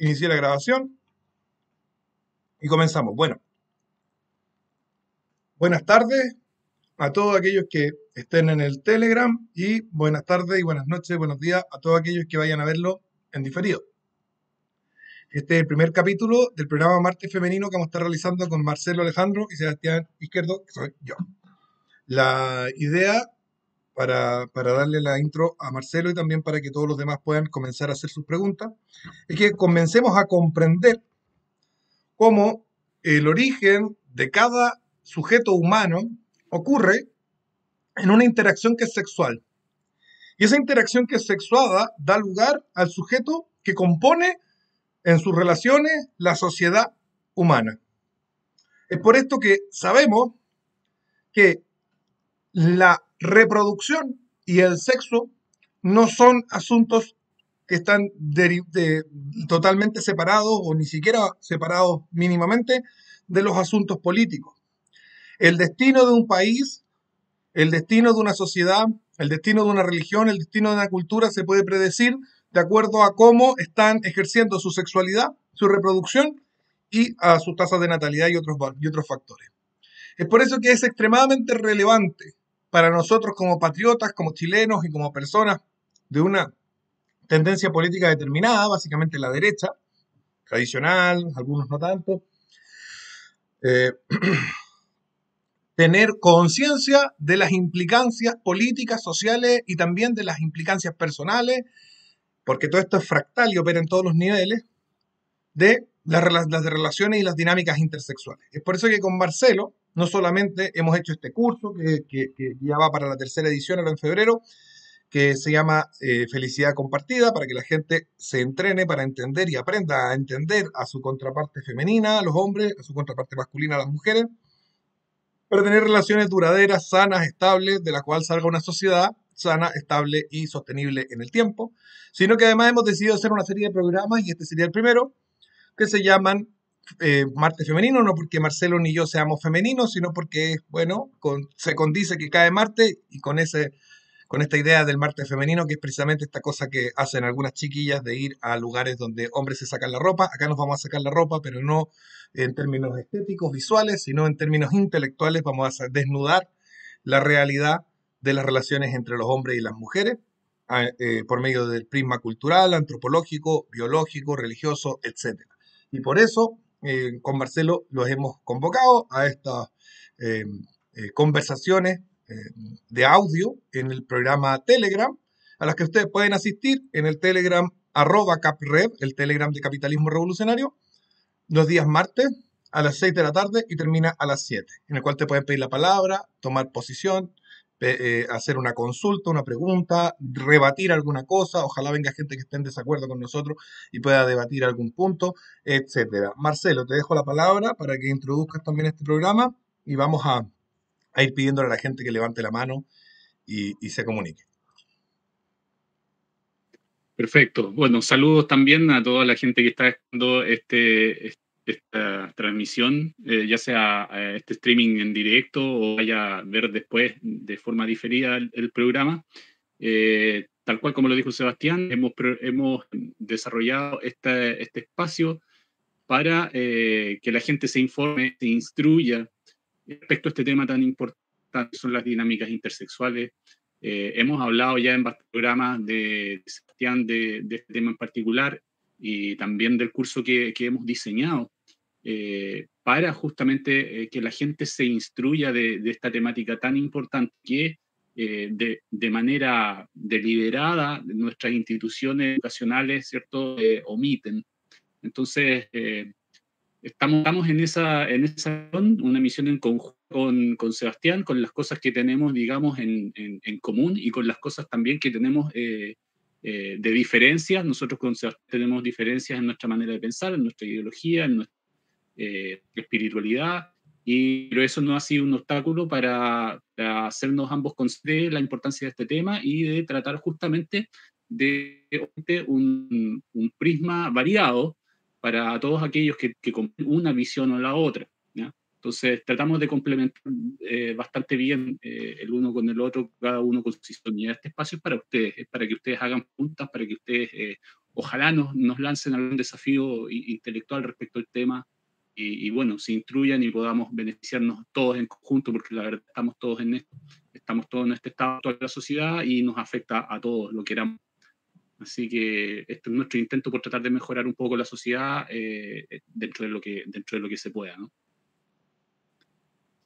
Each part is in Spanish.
Inicié la grabación y comenzamos. Bueno, buenas tardes a todos aquellos que estén en el Telegram y buenas tardes y buenas noches, buenos días a todos aquellos que vayan a verlo en diferido. Este es el primer capítulo del programa Martes Femenino que vamos a estar realizando con Marcelo Alejandro y Sebastián Izquierdo, que soy yo. La idea para darle la intro a Marcelo y también para que todos los demás puedan comenzar a hacer sus preguntas, es que comencemos a comprender cómo el origen de cada sujeto humano ocurre en una interacción que es sexual. Y esa interacción que es sexuada da lugar al sujeto que compone en sus relaciones la sociedad humana. Es por esto que sabemos que la reproducción y el sexo no son asuntos que están totalmente separados o ni siquiera separados mínimamente de los asuntos políticos. El destino de un país, el destino de una sociedad, el destino de una religión, el destino de una cultura se puede predecir de acuerdo a cómo están ejerciendo su sexualidad, su reproducción y a sus tasas de natalidad y otros factores. Es por eso que es extremadamente relevante para nosotros como patriotas, como chilenos y como personas de una tendencia política determinada, básicamente la derecha, tradicional, algunos no tanto, eh, tener conciencia de las implicancias políticas, sociales y también de las implicancias personales, porque todo esto es fractal y opera en todos los niveles, de las relaciones y las dinámicas intersexuales. Es por eso que con Marcelo no solamente hemos hecho este curso, que ya va para la tercera edición ahora en febrero, que se llama Felicidad Compartida, para que la gente se entrene para entender y aprenda a entender a su contraparte femenina, a los hombres, a su contraparte masculina, a las mujeres, para tener relaciones duraderas, sanas, estables, de la cual salga una sociedad sana, estable y sostenible en el tiempo, sino que además hemos decidido hacer una serie de programas, y este sería el primero, que se llaman Martes Femenino, no porque Marcelo ni yo seamos femeninos, sino porque, bueno, se condice que cae Marte y con esta idea del martes femenino, que es precisamente esta cosa que hacen algunas chiquillas de ir a lugares donde hombres se sacan la ropa. Acá nos vamos a sacar la ropa, pero no en términos estéticos, visuales, sino en términos intelectuales. Vamos a desnudar la realidad de las relaciones entre los hombres y las mujeres por medio del prisma cultural, antropológico, biológico, religioso, etc. Y por eso, con Marcelo los hemos convocado a estas eh, conversaciones de audio en el programa Telegram, a las que ustedes pueden asistir en el Telegram @caprev, el Telegram de Capitalismo Revolucionario, los días martes a las 6 de la tarde y termina a las 7, en el cual te pueden pedir la palabra, tomar posición, hacer una consulta, una pregunta, rebatir alguna cosa, ojalá venga gente que esté en desacuerdo con nosotros y pueda debatir algún punto, etcétera. Marcelo, te dejo la palabra para que introduzcas también este programa y vamos a ir pidiéndole a la gente que levante la mano y se comunique. Perfecto. Bueno, saludos también a toda la gente que está escuchando esta transmisión, ya sea este streaming en directo o vaya a ver después de forma diferida el programa. Tal cual como lo dijo Sebastián, hemos desarrollado este espacio para que la gente se informe, se instruya respecto a este tema tan importante, que son las dinámicas intersexuales. Hemos hablado ya en varios programas de Sebastián de este tema en particular y también del curso que hemos diseñado para justamente que la gente se instruya de esta temática tan importante que de manera deliberada nuestras instituciones educacionales, ¿cierto?, omiten. Entonces, estamos en una misión en conjunto con Sebastián, con las cosas que tenemos, digamos, en común y con las cosas también que tenemos de diferencias. Nosotros con Sebastián tenemos diferencias en nuestra manera de pensar, en nuestra ideología, en nuestra espiritualidad, pero eso no ha sido un obstáculo para hacernos ambos conscientes de la importancia de este tema y de tratar justamente de un prisma variado para todos aquellos que comparten una visión o la otra, ¿ya? Entonces tratamos de complementar bastante bien el uno con el otro, cada uno con su visión. Y este espacio es para ustedes, es para que ustedes hagan preguntas, para que ustedes ojalá nos lancen algún desafío intelectual respecto al tema y bueno, se instruyan y podamos beneficiarnos todos en conjunto, porque la verdad estamos todos en esto, estamos todos en este estado de la sociedad y nos afecta a todos, lo queramos. Así que este es nuestro intento por tratar de mejorar un poco la sociedad dentro de lo que se pueda, ¿no?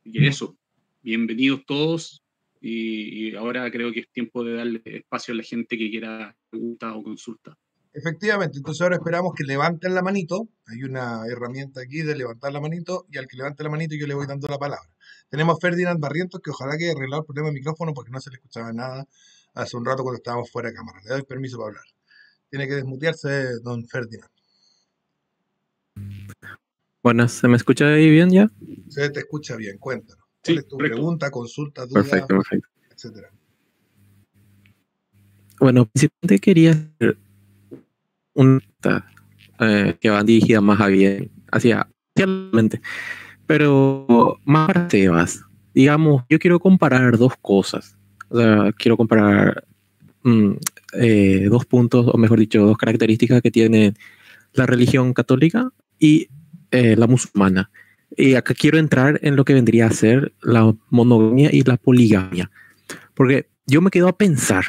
Así que eso, bienvenidos todos y ahora creo que es tiempo de darle espacio a la gente que quiera preguntas o consultas. Efectivamente, entonces ahora esperamos que levanten la manito. Hay una herramienta aquí de levantar la manito y al que levante la manito yo le voy dando la palabra. Tenemos a Ferdinand Barrientos que ojalá que haya arreglado el problema del micrófono porque no se le escuchaba nada hace un rato cuando estábamos fuera de cámara. Le doy permiso para hablar. Tiene que desmutearse, don Ferdinand. Buenas, ¿se me escucha ahí bien ya? Se te escucha bien, cuéntanos. ¿Cuál Sí, es tu correcto. pregunta, consulta, duda, Perfecto. etcétera? Bueno, principalmente quería hacer una pregunta que va dirigida más hacia la mente, pero más para Sebas. Digamos, yo quiero comparar dos cosas. O sea, quiero comparar dos puntos, o mejor dicho, dos características que tiene la religión católica y la musulmana. Y acá quiero entrar en lo que vendría a ser la monogamia y la poligamia. Porque yo me quedo a pensar,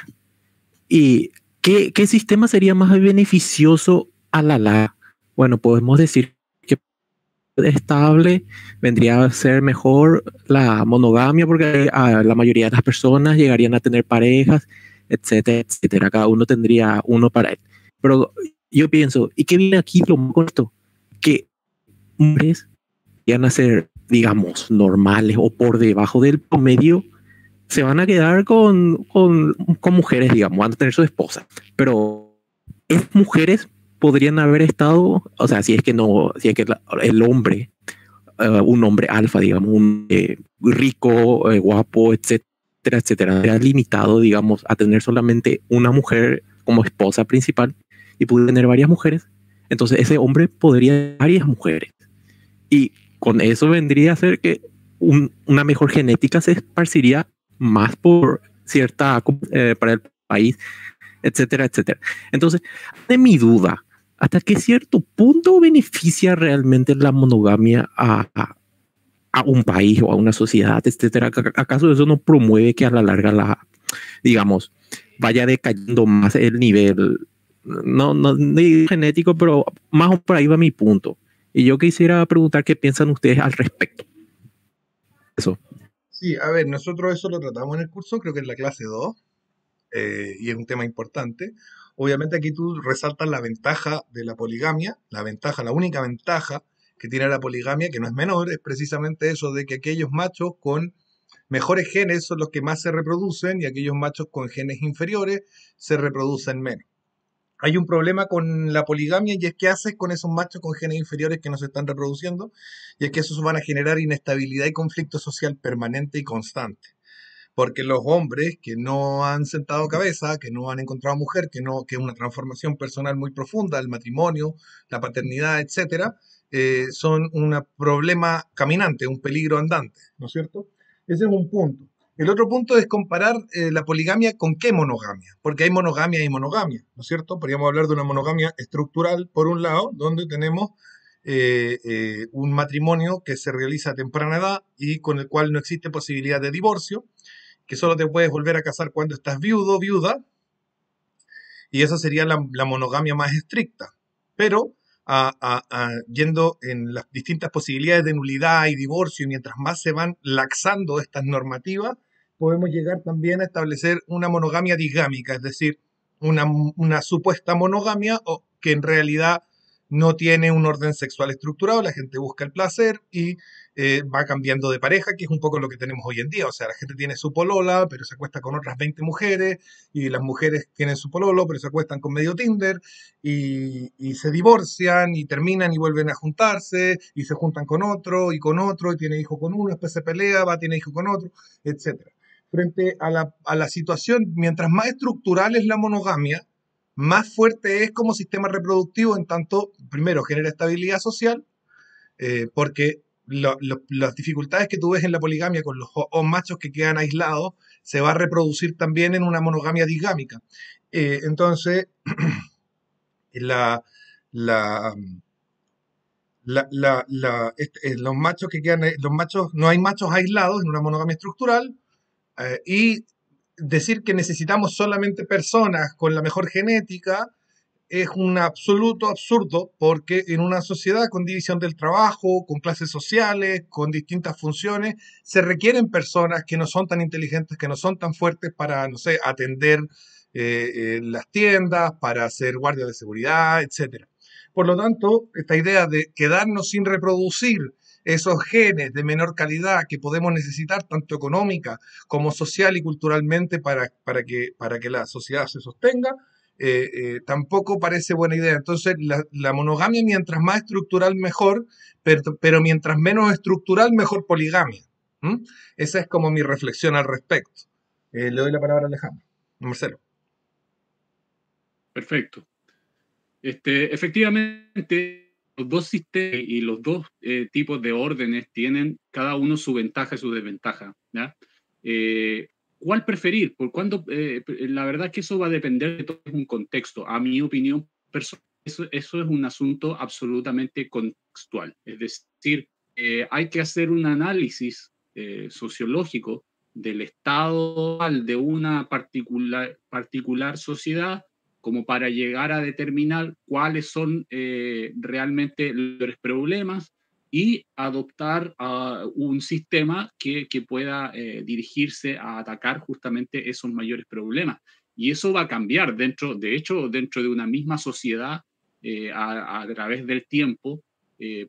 ¿y qué sistema sería más beneficioso a la larga? Bueno, podemos decir que estable vendría a ser mejor la monogamia porque la mayoría de las personas llegarían a tener parejas, etcétera, etcétera. Cada uno tendría uno para él. Pero yo pienso, ¿y qué viene aquí lo más corto? Que hombres van a ser, digamos, normales o por debajo del promedio, se van a quedar con mujeres, digamos, van a tener su esposa. Pero esas mujeres podrían haber estado, o sea, si es que no, si es que el hombre, un hombre alfa, digamos, un rico, guapo, etcétera, etcétera, era limitado, digamos, a tener solamente una mujer como esposa principal y pudo tener varias mujeres, entonces ese hombre podría tener varias mujeres. Y con eso vendría a ser que una mejor genética se esparciría más por cierta para el país, etcétera, etcétera. Entonces, de mi duda, ¿hasta qué cierto punto beneficia realmente la monogamia a un país o a una sociedad, etcétera? ¿Acaso eso no promueve que a la larga digamos, vaya decayendo más el nivel, no genético, pero más o menos por ahí va mi punto? Y yo quisiera preguntar qué piensan ustedes al respecto. Eso. Sí, a ver, nosotros eso lo tratamos en el curso, creo que en la clase 2, y es un tema importante. Obviamente aquí tú resaltas la ventaja de la poligamia, la única ventaja que tiene la poligamia, que no es menor, es precisamente eso de que aquellos machos con mejores genes son los que más se reproducen y aquellos machos con genes inferiores se reproducen menos. Hay un problema con la poligamia y es que haces con esos machos con genes inferiores que no se están reproduciendo y es que esos van a generar inestabilidad y conflicto social permanente y constante. Porque los hombres que no han sentado cabeza, que no han encontrado mujer, que es una transformación personal muy profunda, el matrimonio, la paternidad, etcétera, son un problema caminante, un peligro andante, ¿no es cierto? Ese es un punto. El otro punto es comparar la poligamia con qué monogamia, porque hay monogamia y monogamia, ¿no es cierto? Podríamos hablar de una monogamia estructural, por un lado, donde tenemos un matrimonio que se realiza a temprana edad y con el cual no existe posibilidad de divorcio, que solo te puedes volver a casar cuando estás viudo, viuda, y esa sería la monogamia más estricta. Pero yendo en las distintas posibilidades de nulidad y divorcio, y mientras más se van laxando estas normativas, podemos llegar también a establecer una monogamia digámica, es decir, una supuesta monogamia que en realidad no tiene un orden sexual estructurado, la gente busca el placer y va cambiando de pareja, que es un poco lo que tenemos hoy en día. O sea, la gente tiene su polola, pero se acuesta con otras 20 mujeres, y las mujeres tienen su pololo, pero se acuestan con medio Tinder, y se divorcian, y terminan y vuelven a juntarse, y se juntan con otro, y tiene hijo con uno, después se pelea, va, tiene hijo con otro, etcétera. Frente a la situación, mientras más estructural es la monogamia, más fuerte es como sistema reproductivo, en tanto, primero, genera estabilidad social, porque las dificultades que tú ves en la poligamia con los machos que quedan aislados se va a reproducir también en una monogamia digámica. Entonces, la, la, los machos que quedan, los machos, no hay machos aislados en una monogamia estructural, y decir que necesitamos solamente personas con la mejor genética es un absoluto absurdo, porque en una sociedad con división del trabajo, con clases sociales, con distintas funciones, se requieren personas que no son tan inteligentes, que no son tan fuertes para, no sé, atender las tiendas, para hacer guardia de seguridad, etcétera. Por lo tanto, esta idea de quedarnos sin reproducir esos genes de menor calidad que podemos necesitar tanto económica como social y culturalmente para que la sociedad se sostenga, tampoco parece buena idea. Entonces, la monogamia, mientras más estructural, mejor, pero mientras menos estructural, mejor poligamia. ¿Mm? Esa es como mi reflexión al respecto. Le doy la palabra a Alejandro. Marcelo. Perfecto. Efectivamente, los dos sistemas y los dos tipos de órdenes tienen cada uno su ventaja y su desventaja, ¿ya? ¿Cuál preferir? La verdad es que eso va a depender de todo un contexto. A mi opinión personal, eso es un asunto absolutamente contextual. Es decir, hay que hacer un análisis sociológico del estado de una particular sociedad, como para llegar a determinar cuáles son realmente los problemas y adoptar un sistema que pueda dirigirse a atacar justamente esos mayores problemas. Y eso va a cambiar de hecho, dentro de una misma sociedad, a través del tiempo,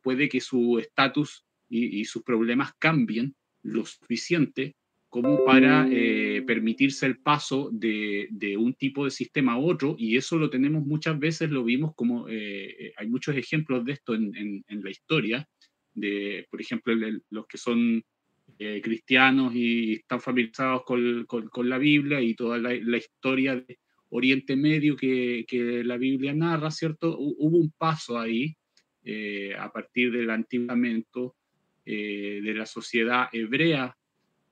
puede que su estatus y sus problemas cambien lo suficiente como para permitirse el paso de un tipo de sistema a otro, y eso lo tenemos muchas veces, lo vimos como, hay muchos ejemplos de esto en la historia, por ejemplo, los que son cristianos y están familiarizados con la Biblia y toda la historia de Oriente Medio que la Biblia narra, ¿cierto? Hubo un paso ahí, a partir del Antiguo Testamento, de la sociedad hebrea.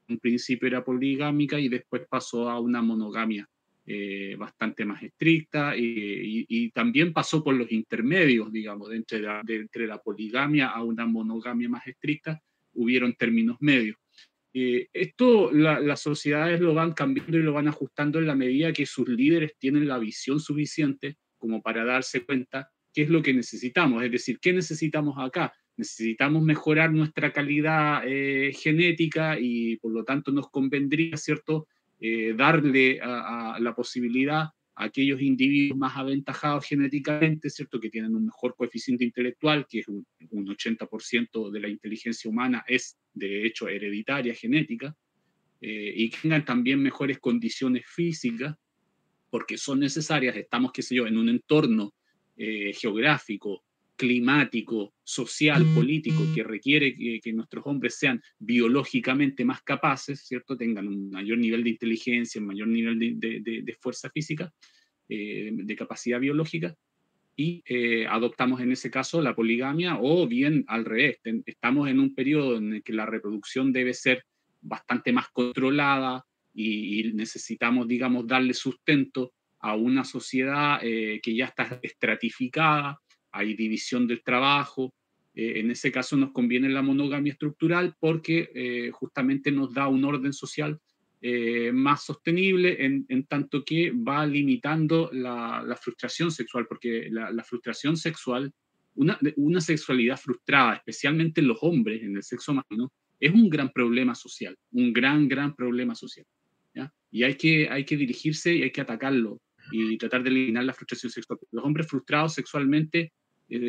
En principio era poligámica y después pasó a una monogamia bastante más estricta, y también pasó por los intermedios, digamos, entre la poligamia a una monogamia más estricta, hubieron términos medios. Las sociedades lo van cambiando y lo van ajustando en la medida que sus líderes tienen la visión suficiente como para darse cuenta qué es lo que necesitamos, es decir, qué necesitamos acá. Necesitamos mejorar nuestra calidad genética y por lo tanto nos convendría, ¿cierto?, darle a la posibilidad a aquellos individuos más aventajados genéticamente, ¿cierto?, que tienen un mejor coeficiente intelectual, que es un 80% de la inteligencia humana es de hecho hereditaria, genética, y que tengan también mejores condiciones físicas, porque son necesarias. Estamos, qué sé yo, en un entorno geográfico, climático, social, político, que requiere que nuestros hombres sean biológicamente más capaces, ¿cierto? Tengan un mayor nivel de inteligencia, un mayor nivel de fuerza física, de capacidad biológica, y adoptamos en ese caso la poligamia, o bien al revés, estamos en un periodo en el que la reproducción debe ser bastante más controlada y necesitamos, digamos, darle sustento a una sociedad que ya está estratificada, hay división del trabajo. En ese caso nos conviene la monogamia estructural porque justamente nos da un orden social más sostenible, en tanto que va limitando la frustración sexual, porque la frustración sexual, una sexualidad frustrada, especialmente en los hombres, en el sexo masculino, es un gran problema social, un gran problema social, ¿ya? Y hay que dirigirse y hay que atacarlo y tratar de eliminar la frustración sexual. Los hombres frustrados sexualmente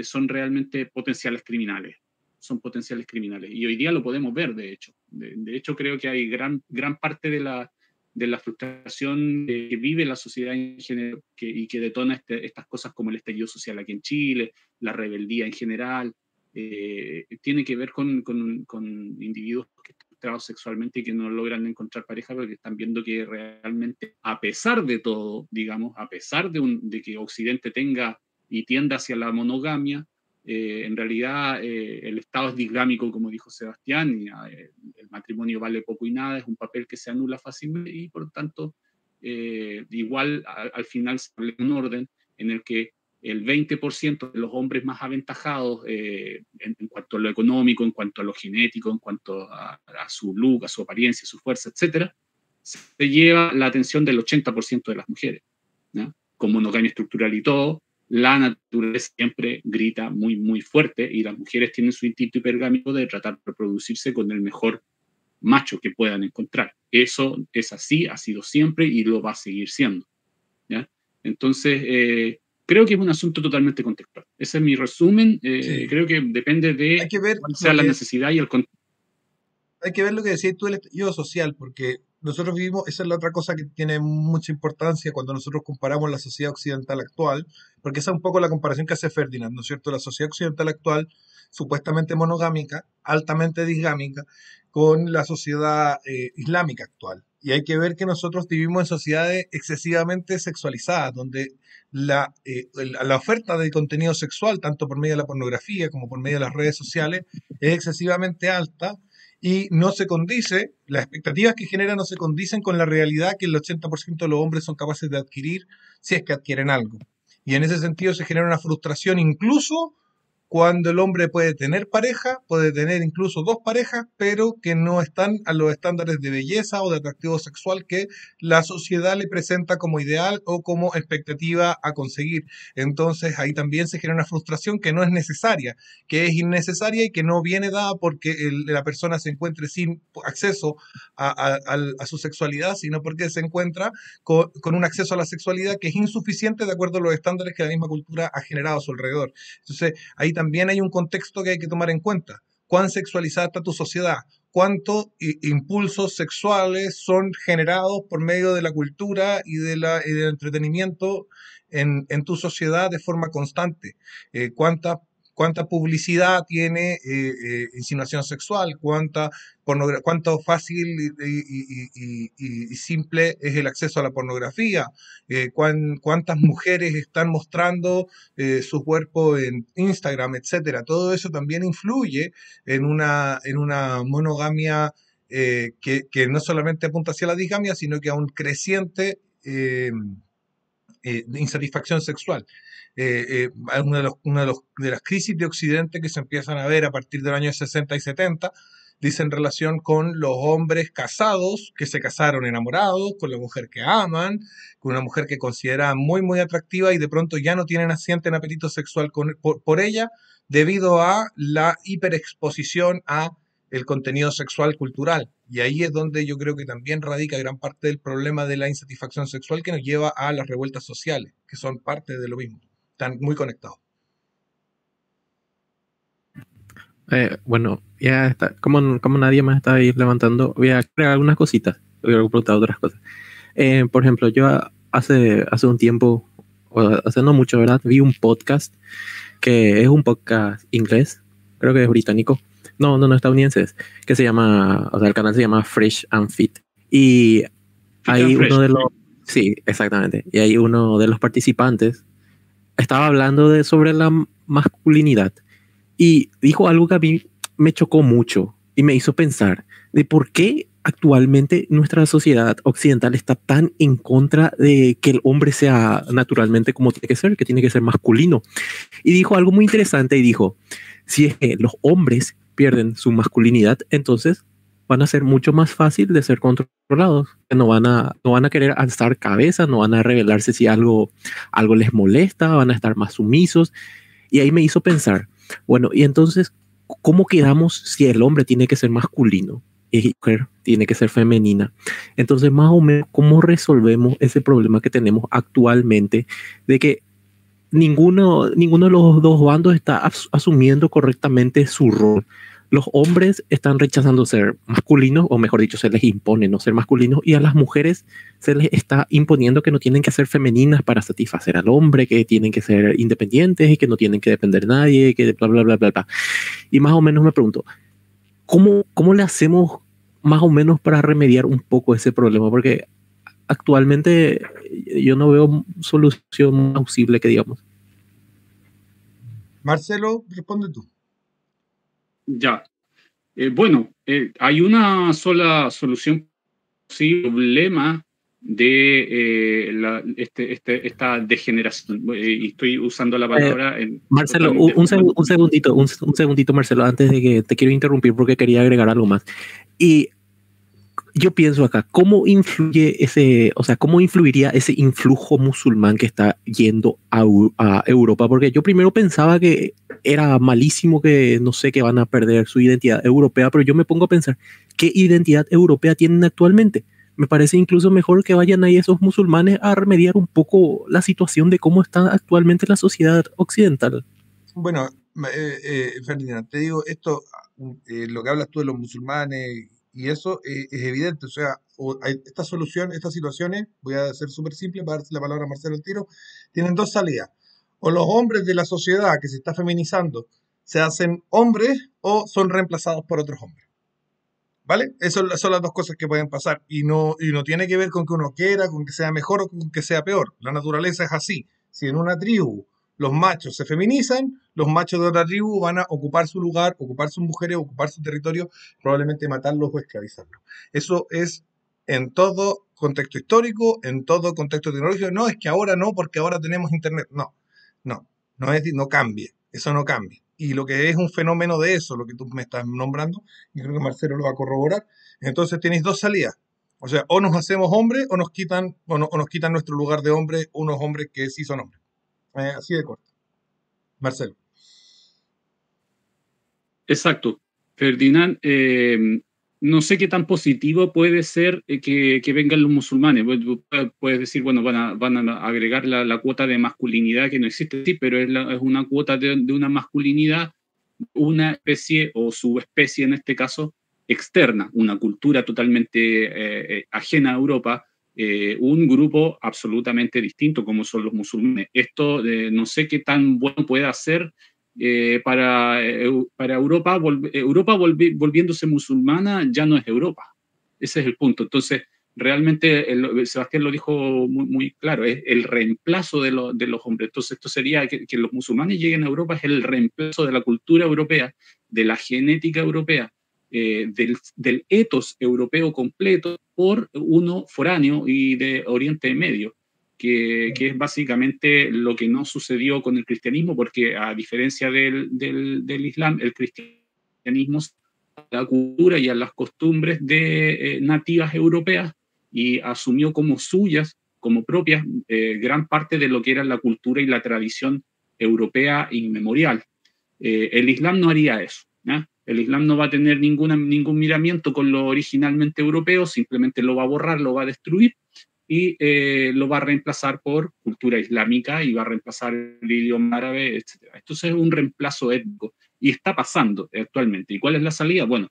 son realmente potenciales criminales. Son potenciales criminales. Y hoy día lo podemos ver, de hecho. De hecho, creo que hay gran parte de la frustración que vive la sociedad en general y que detona estas cosas como el estallido social aquí en Chile, la rebeldía en general, tiene que ver con individuos que están frustrados sexualmente y que no logran encontrar pareja porque están viendo que realmente, a pesar de todo, digamos, a pesar de que Occidente tenga y tienda hacia la monogamia, en realidad el Estado es disgámico, como dijo Sebastián, y el matrimonio vale poco y nada, es un papel que se anula fácilmente y por lo tanto igual al final se establece un orden en el que el 20% de los hombres más aventajados en cuanto a lo económico, en cuanto a lo genético, en cuanto a su look, a su apariencia, a su fuerza, etcétera, se lleva la atención del 80% de las mujeres, ¿no? Con monogamia estructural y todo, la naturaleza siempre grita muy, muy fuerte y las mujeres tienen su instinto hipergámico de tratar de reproducirse con el mejor macho que puedan encontrar. Eso es así, ha sido siempre y lo va a seguir siendo, ¿ya? Entonces, creo que es un asunto totalmente contextual. Ese es mi resumen. Sí. Creo que depende de Hay que ver cuál sea la necesidad y el contexto. hay que ver lo que decías tú del estallido social, porque nosotros vivimos, esa es la otra cosa que tiene mucha importancia cuando nosotros comparamos la sociedad occidental actual, porque esa es un poco la comparación que hace Ferdinand, ¿no es cierto? La sociedad occidental actual, supuestamente monogámica, altamente disgámica, con la sociedad islámica actual. Y hay que ver que nosotros vivimos en sociedades excesivamente sexualizadas, donde la oferta de contenido sexual, tanto por medio de la pornografía como por medio de las redes sociales, es excesivamente alta y no se condice, las expectativas que genera no se condicen con la realidad que el 80% de los hombres son capaces de adquirir si es que adquieren algo. Y en ese sentido se genera una frustración incluso cuando el hombre puede tener pareja, puede tener incluso dos parejas, pero que no están a los estándares de belleza o de atractivo sexual que la sociedad le presenta como ideal o como expectativa a conseguir. Entonces ahí también se genera una frustración que no es necesaria, que es innecesaria y que no viene dada porque la persona se encuentre sin acceso a su sexualidad, sino porque se encuentra con un acceso a la sexualidad que es insuficiente de acuerdo a los estándares que la misma cultura ha generado a su alrededor. Entonces, ahí también hay un contexto que hay que tomar en cuenta. ¿Cuán sexualizada está tu sociedad? ¿Cuántos impulsos sexuales son generados por medio de la cultura y del entretenimiento en tu sociedad de forma constante? ¿Cuánta publicidad tiene insinuación sexual? ¿Cuánto fácil y simple es el acceso a la pornografía? ¿Cuántas mujeres están mostrando su cuerpo en Instagram, etcétera? Todo eso también influye en una monogamia que no solamente apunta hacia la disgamia, sino que a un creciente insatisfacción sexual. Una de las crisis de Occidente que se empiezan a ver a partir del año 60 y 70 dice en relación con los hombres casados que se casaron enamorados, con la mujer que aman, con una mujer que consideran muy, muy atractiva y de pronto ya no sienten apetito sexual por ella debido a la hiperexposición a el contenido sexual cultural. Y ahí es donde yo creo que también radica gran parte del problema de la insatisfacción sexual que nos lleva a las revueltas sociales, que son parte de lo mismo. Están muy conectados. Bueno, ya está. Como nadie más está ahí levantando, voy a crear algunas cositas. Voy a preguntar otras cosas. Por ejemplo, yo hace un tiempo, o hace no mucho, ¿verdad? Vi un podcast que es un podcast inglés, creo que es británico. No, estadounidense, que se llama, o sea, el canal se llama Fresh and Fit. Y hay uno de los, sí, exactamente. Y hay uno de los participantes estaba hablando sobre la masculinidad y dijo algo que a mí me chocó mucho y me hizo pensar de por qué actualmente nuestra sociedad occidental está tan en contra de que el hombre sea naturalmente como que tiene que ser masculino. Y dijo algo muy interesante y dijo, si es que los hombres pierden su masculinidad, entonces van a ser mucho más fácil de ser controlados. No van a querer alzar cabeza, no van a rebelarse si algo les molesta, van a estar más sumisos. Y ahí me hizo pensar, bueno, y entonces, ¿cómo quedamos si el hombre tiene que ser masculino y la mujer tiene que ser femenina? Entonces, más o menos, ¿cómo resolvemos ese problema que tenemos actualmente de que ninguno de los dos bandos está asumiendo correctamente su rol? Los hombres están rechazando ser masculinos, o mejor dicho, se les impone no ser masculinos, y a las mujeres se les está imponiendo que no tienen que ser femeninas para satisfacer al hombre, que tienen que ser independientes y que no tienen que depender de nadie, que bla, bla, bla, bla, bla. Y más o menos me pregunto, ¿cómo le hacemos más o menos para remediar un poco ese problema? Porque actualmente yo no veo solución plausible que digamos. Marcelo, responde tú. Ya. Bueno, hay una sola solución. Sí, problema esta degeneración. Y estoy usando la palabra Marcelo, un segundito, Marcelo, antes de que te quiero interrumpir porque quería agregar algo más. Y yo pienso acá, ¿cómo influye cómo influiría ese influjo musulmán que está yendo a Europa? Porque yo primero pensaba que era malísimo, que no sé, que van a perder su identidad europea, pero yo me pongo a pensar, ¿qué identidad europea tienen actualmente? Me parece incluso mejor que vayan ahí esos musulmanes a remediar un poco la situación de cómo está actualmente la sociedad occidental. Bueno, Ferdinand, te digo, esto, lo que hablas tú de los musulmanes y eso es evidente, o sea, esta solución, estas situaciones, voy a ser súper simple para darse la palabra a Marcelo al tiro, tienen dos salidas. O los hombres de la sociedad que se está feminizando se hacen hombres o son reemplazados por otros hombres. ¿Vale? Esas son las dos cosas que pueden pasar y no tiene que ver con que uno quiera, con que sea mejor o con que sea peor. La naturaleza es así. Si en una tribu los machos se feminizan, los machos de otra tribu van a ocupar su lugar, ocupar sus mujeres, ocupar su territorio, probablemente matarlos o esclavizarlos. Eso es en todo contexto histórico, en todo contexto tecnológico. No, es que ahora no, porque ahora tenemos internet. No, no, no cambie. Eso no cambia. Y lo que es un fenómeno de eso, lo que tú me estás nombrando, y creo que Marcelo lo va a corroborar, entonces tenéis dos salidas. O sea, o nos hacemos hombres o nos quitan, o nos quitan nuestro lugar de hombre unos hombres que sí son hombres. Así de corto. Marcelo. Exacto. Ferdinand, no sé qué tan positivo puede ser que vengan los musulmanes. Puedes decir, bueno, van a agregar la cuota de masculinidad que no existe, sí, pero es una cuota de una masculinidad, una especie o subespecie en este caso, externa, una cultura totalmente ajena a Europa, un grupo absolutamente distinto como son los musulmanes. Esto no sé qué tan bueno puede hacer para Europa. Volviéndose musulmana ya no es Europa. Ese es el punto. Entonces, realmente Sebastián lo dijo muy claro, es el reemplazo de los hombres. Entonces, esto sería que los musulmanes lleguen a Europa, es el reemplazo de la cultura europea, de la genética europea, del ethos europeo completo por uno foráneo y de Oriente Medio. Que es básicamente lo que no sucedió con el cristianismo, porque a diferencia del Islam, el cristianismo a la cultura y a las costumbres de nativas europeas y asumió como suyas, como propias, gran parte de lo que era la cultura y la tradición europea inmemorial. El Islam no haría eso. El Islam no va a tener ningún miramiento con lo originalmente europeo, simplemente lo va a borrar, lo va a destruir y lo va a reemplazar por cultura islámica y va a reemplazar el idioma árabe, etc. Entonces es un reemplazo étnico y está pasando actualmente. ¿Y cuál es la salida? Bueno,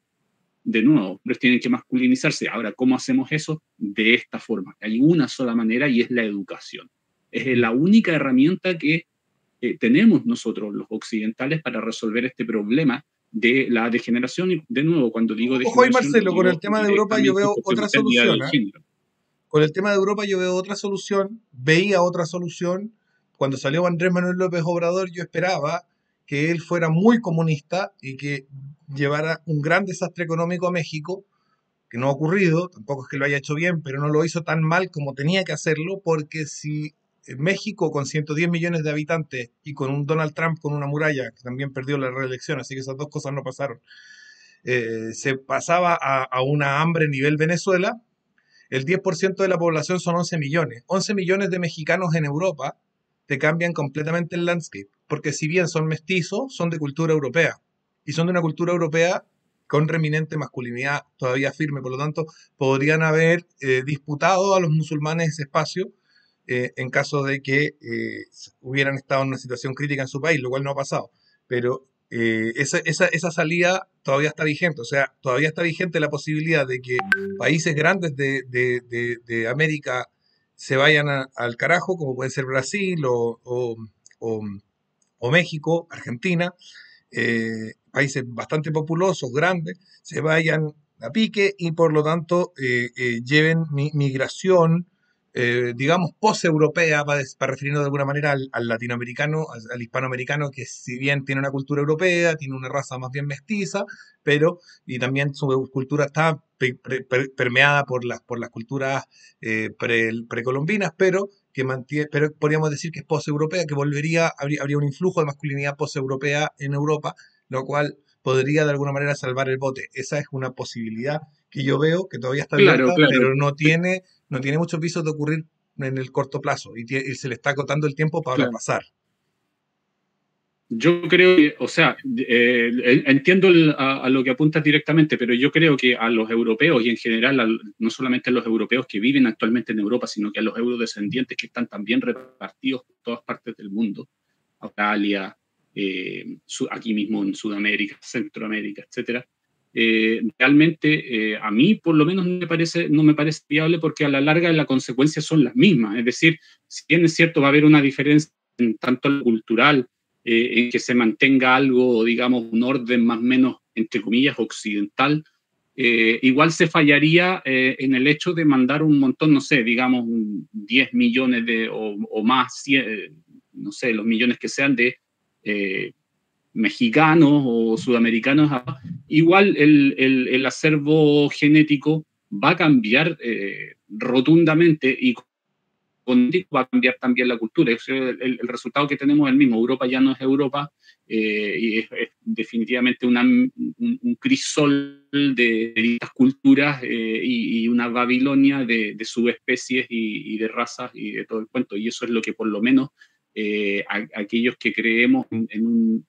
de nuevo, hombres tienen que masculinizarse. Ahora, ¿cómo hacemos eso? De esta forma. Hay una sola manera y es la educación. Es la única herramienta que tenemos nosotros, los occidentales, para resolver este problema de la degeneración. Y de nuevo, cuando digo Ojo ahí, degeneración, Marcelo, lo con digo el tema de Europa yo veo porque otra pérdida solución. de género. Con el tema de Europa yo veo otra solución, veía otra solución. Cuando salió Andrés Manuel López Obrador, yo esperaba que él fuera muy comunista y que llevara un gran desastre económico a México, que no ha ocurrido, tampoco es que lo haya hecho bien, pero no lo hizo tan mal como tenía que hacerlo, porque si México con 110 millones de habitantes y con un Donald Trump con una muralla, que también perdió la reelección, así que esas dos cosas no pasaron, se pasaba a una hambre nivel Venezuela, el 10% de la población son 11 millones. 11 millones de mexicanos en Europa te cambian completamente el landscape, porque si bien son mestizos, son de cultura europea, y son de una cultura europea con reminente masculinidad todavía firme, por lo tanto, podrían haber disputado a los musulmanes ese espacio en caso de que hubieran estado en una situación crítica en su país, lo cual no ha pasado. Pero esa salida todavía está vigente, o sea, todavía está vigente la posibilidad de que países grandes de América se vayan al carajo, como puede ser Brasil o México, Argentina, países bastante populosos, grandes, se vayan a pique y por lo tanto lleven migración digamos, pos-europea, para referirnos de alguna manera al latinoamericano, al hispanoamericano, que si bien tiene una cultura europea, tiene una raza más bien mestiza, pero, y también su cultura está permeada por las culturas precolombinas, pero que mantiene, pero podríamos decir que es pos-europea, que habría un influjo de masculinidad pos-europea en Europa, lo cual podría de alguna manera salvar el bote. Esa es una posibilidad que yo veo que todavía está Claro, abierta, claro. pero no tiene muchos visos de ocurrir en el corto plazo y se le está acotando el tiempo para Claro. pasar. Yo creo que, o sea, entiendo a lo que apuntas directamente, pero yo creo que a los europeos y en general, no solamente a los europeos que viven actualmente en Europa, sino que a los eurodescendientes que están también repartidos por todas partes del mundo, Australia, aquí mismo en Sudamérica, Centroamérica, etcétera. Realmente a mí por lo menos no me parece viable, porque a la larga las consecuencias son las mismas. Es decir, si bien es cierto va a haber una diferencia en tanto lo cultural, en que se mantenga algo, digamos, un orden más o menos, entre comillas, occidental, igual se fallaría en el hecho de mandar un montón, no sé, digamos, 10 millones o más, 100, no sé, los millones que sean de mexicanos o sudamericanos. Igual el acervo genético va a cambiar rotundamente, y va a cambiar también la cultura. El resultado que tenemos es el mismo. Europa ya no es Europa, y es definitivamente un crisol de distintas culturas, y una Babilonia de subespecies y de razas y de todo el cuento. Y eso es lo que por lo menos aquellos que creemos en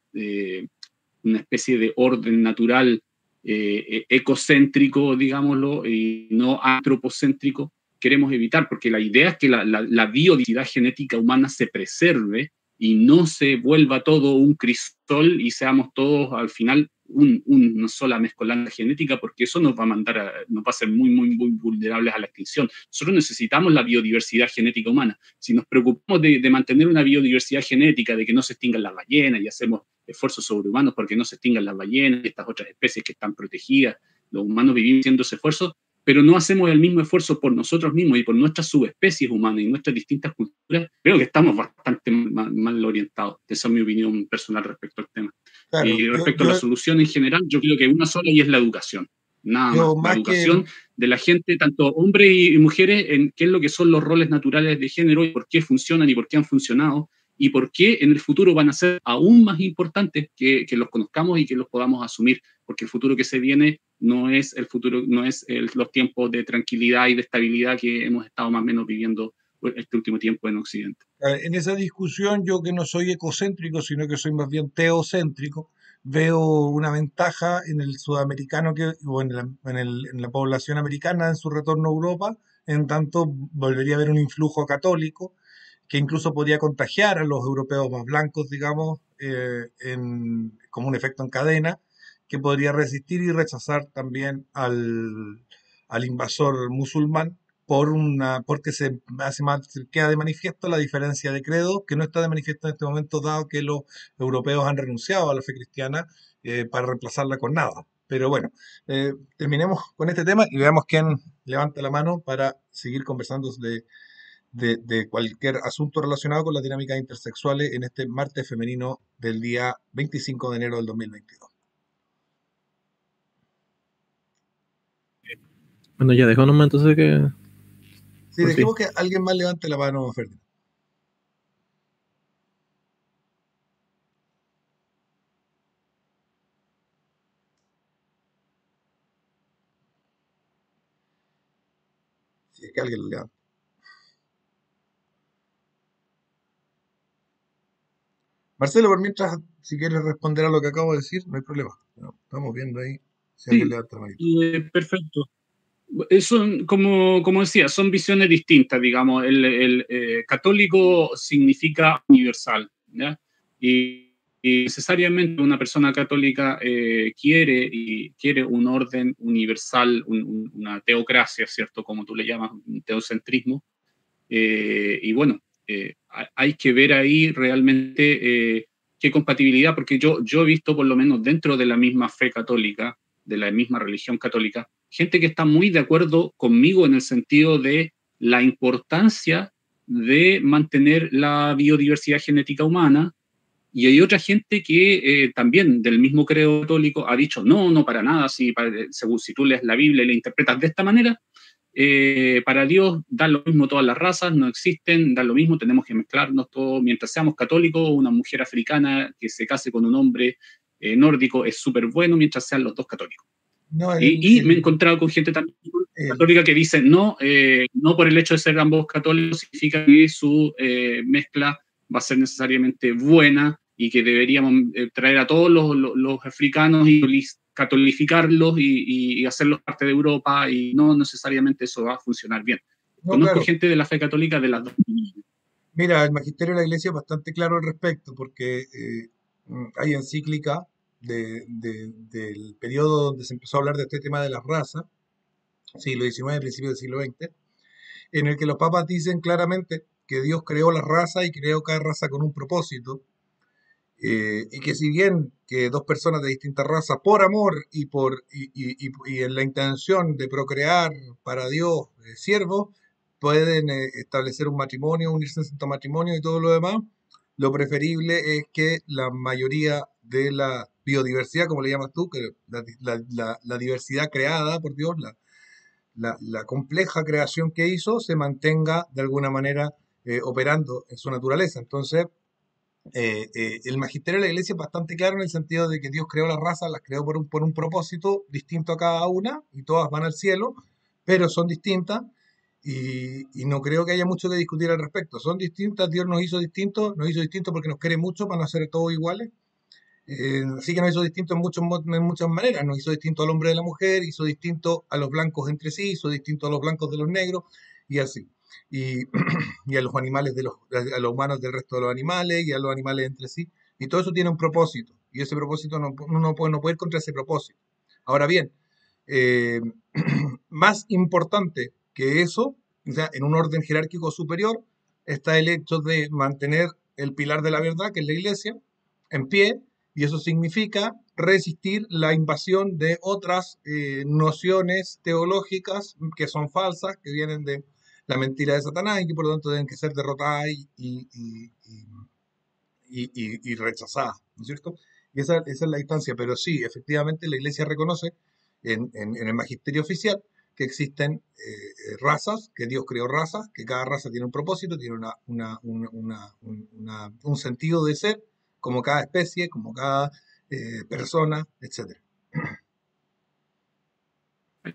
una especie de orden natural ecocéntrico, digámoslo, y no antropocéntrico, queremos evitar, porque la idea es que la biodiversidad genética humana se preserve y no se vuelva todo un crisol y seamos todos al final una sola mezcolanza genética, porque eso nos va a hacer muy, muy, muy vulnerables a la extinción. Nosotros necesitamos la biodiversidad genética humana. Si nos preocupamos de mantener una biodiversidad genética, de que no se extingan las ballenas, y hacemos esfuerzos sobrehumanos porque no se extingan las ballenas y estas otras especies que están protegidas, los humanos vivimos haciendo ese esfuerzo, pero no hacemos el mismo esfuerzo por nosotros mismos y por nuestras subespecies humanas y nuestras distintas culturas, creo que estamos bastante mal orientados. Esa es mi opinión personal respecto al tema. Claro, y respecto a la solución en general, yo creo que una sola, y es la educación. Nada más. La educación de la gente, tanto hombres y mujeres, en qué es lo que son los roles naturales de género y por qué funcionan y por qué han funcionado, y por qué en el futuro van a ser aún más importantes que los conozcamos y que los podamos asumir, porque el futuro que se viene no es el futuro, no es los tiempos de tranquilidad y de estabilidad que hemos estado más o menos viviendo este último tiempo en Occidente. En esa discusión, yo, que no soy ecocéntrico, sino que soy más bien teocéntrico, veo una ventaja en el sudamericano o en la población americana en su retorno a Europa, en tanto volvería a haber un influjo católico que incluso podría contagiar a los europeos más blancos, digamos, como un efecto en cadena, que podría resistir y rechazar también al invasor musulmán, porque se queda de manifiesto la diferencia de credo, que no está de manifiesto en este momento, dado que los europeos han renunciado a la fe cristiana para reemplazarla con nada. Pero bueno, terminemos con este tema y veamos quién levanta la mano para seguir conversando de cualquier asunto relacionado con las dinámicas intersexuales en este martes femenino del día 25 de enero del 2022. Bueno, ya dejó nomás entonces que... Sí, dejemos que alguien más levante la mano, Ferdinand. Si es que alguien lo levanta. Marcelo, por mientras, si quieres responder a lo que acabo de decir, no hay problema. Estamos viendo ahí si alguien levanta la mano. Perfecto. Son, como decía, son visiones distintas, digamos. El católico significa universal, ¿ya? Y necesariamente una persona católica quiere un orden universal, una teocracia, ¿cierto? Como tú le llamas, un teocentrismo. Y bueno, hay que ver ahí realmente qué compatibilidad, porque yo he visto, por lo menos dentro de la misma fe católica, de la misma religión católica, gente que está muy de acuerdo conmigo en el sentido de la importancia de mantener la biodiversidad genética humana, y hay otra gente que también del mismo credo católico ha dicho, no para nada, según si tú lees la Biblia y la interpretas de esta manera, para Dios da lo mismo todas las razas, no existen, da lo mismo, tenemos que mezclarnos todos, mientras seamos católicos, una mujer africana que se case con un hombre nórdico es súper bueno mientras sean los dos católicos. No, Y me he encontrado con gente también católica que dice, no por el hecho de ser ambos católicos significa que su mezcla va a ser necesariamente buena y que deberíamos traer a todos los africanos y catolificarlos y hacerlos parte de Europa, y no necesariamente eso va a funcionar bien. no, Conozco claro. gente de la fe católica de las dos. Mira, el magisterio de la Iglesia es bastante claro al respecto, porque hay encíclica del periodo donde se empezó a hablar de este tema de las razas, siglo XIX, principios del siglo XX, en el que los papas dicen claramente que Dios creó la raza y creó cada raza con un propósito, y que si bien que dos personas de distintas razas, por amor y en la intención de procrear para Dios siervos, pueden establecer un matrimonio, unirse en santo matrimonio y todo lo demás, lo preferible es que la mayoría de la biodiversidad, como le llamas tú, que la diversidad creada por Dios, la compleja creación que hizo, se mantenga de alguna manera operando en su naturaleza. Entonces, el magisterio de la Iglesia es bastante claro en el sentido de que Dios creó las razas, las creó por un propósito distinto a cada una, y todas van al cielo, pero son distintas, y no creo que haya mucho que discutir al respecto. Son distintas, Dios nos hizo distintos porque nos quiere mucho para no ser todos iguales. Así que nos hizo distintos en muchas maneras. Nos hizo distinto al hombre de la mujer, hizo distinto a los blancos entre sí, hizo distinto a los blancos de los negros, y así. Y, y a los animales a los humanos del resto de los animales, y a los animales entre sí. Y todo eso tiene un propósito. Y ese propósito no puede ir contra ese propósito. Ahora bien, eh, más importante que eso, o sea, en un orden jerárquico superior, está el hecho de mantener el pilar de la verdad, que es la Iglesia, en pie, y eso significa resistir la invasión de otras nociones teológicas que son falsas, que vienen de la mentira de Satanás y que por lo tanto deben que ser derrotadas y rechazadas, ¿no es cierto? Y esa es la distancia, pero sí, efectivamente la Iglesia reconoce en el magisterio oficial que existen razas, que Dios creó razas, que cada raza tiene un propósito, tiene un sentido de ser, como cada especie, como cada persona, etc.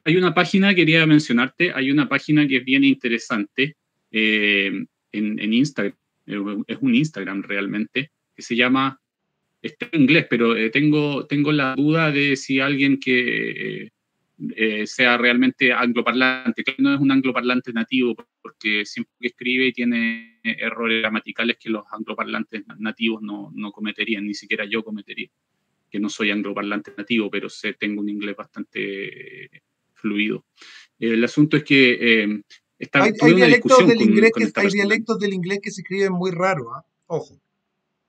Hay una página, quería mencionarte, hay una página que es bien interesante en Instagram, es un Instagram realmente, que se llama, está en inglés, pero tengo la duda de si alguien que sea realmente angloparlante, que no es un angloparlante nativo, porque siempre que escribe tiene errores gramaticales que los angloparlantes nativos no cometerían, ni siquiera yo cometería, que no soy angloparlante nativo, pero tengo un inglés bastante fluido. El asunto es que Hay dialectos del inglés hay dialectos del inglés que se escriben muy raro, ¿eh? Ojo.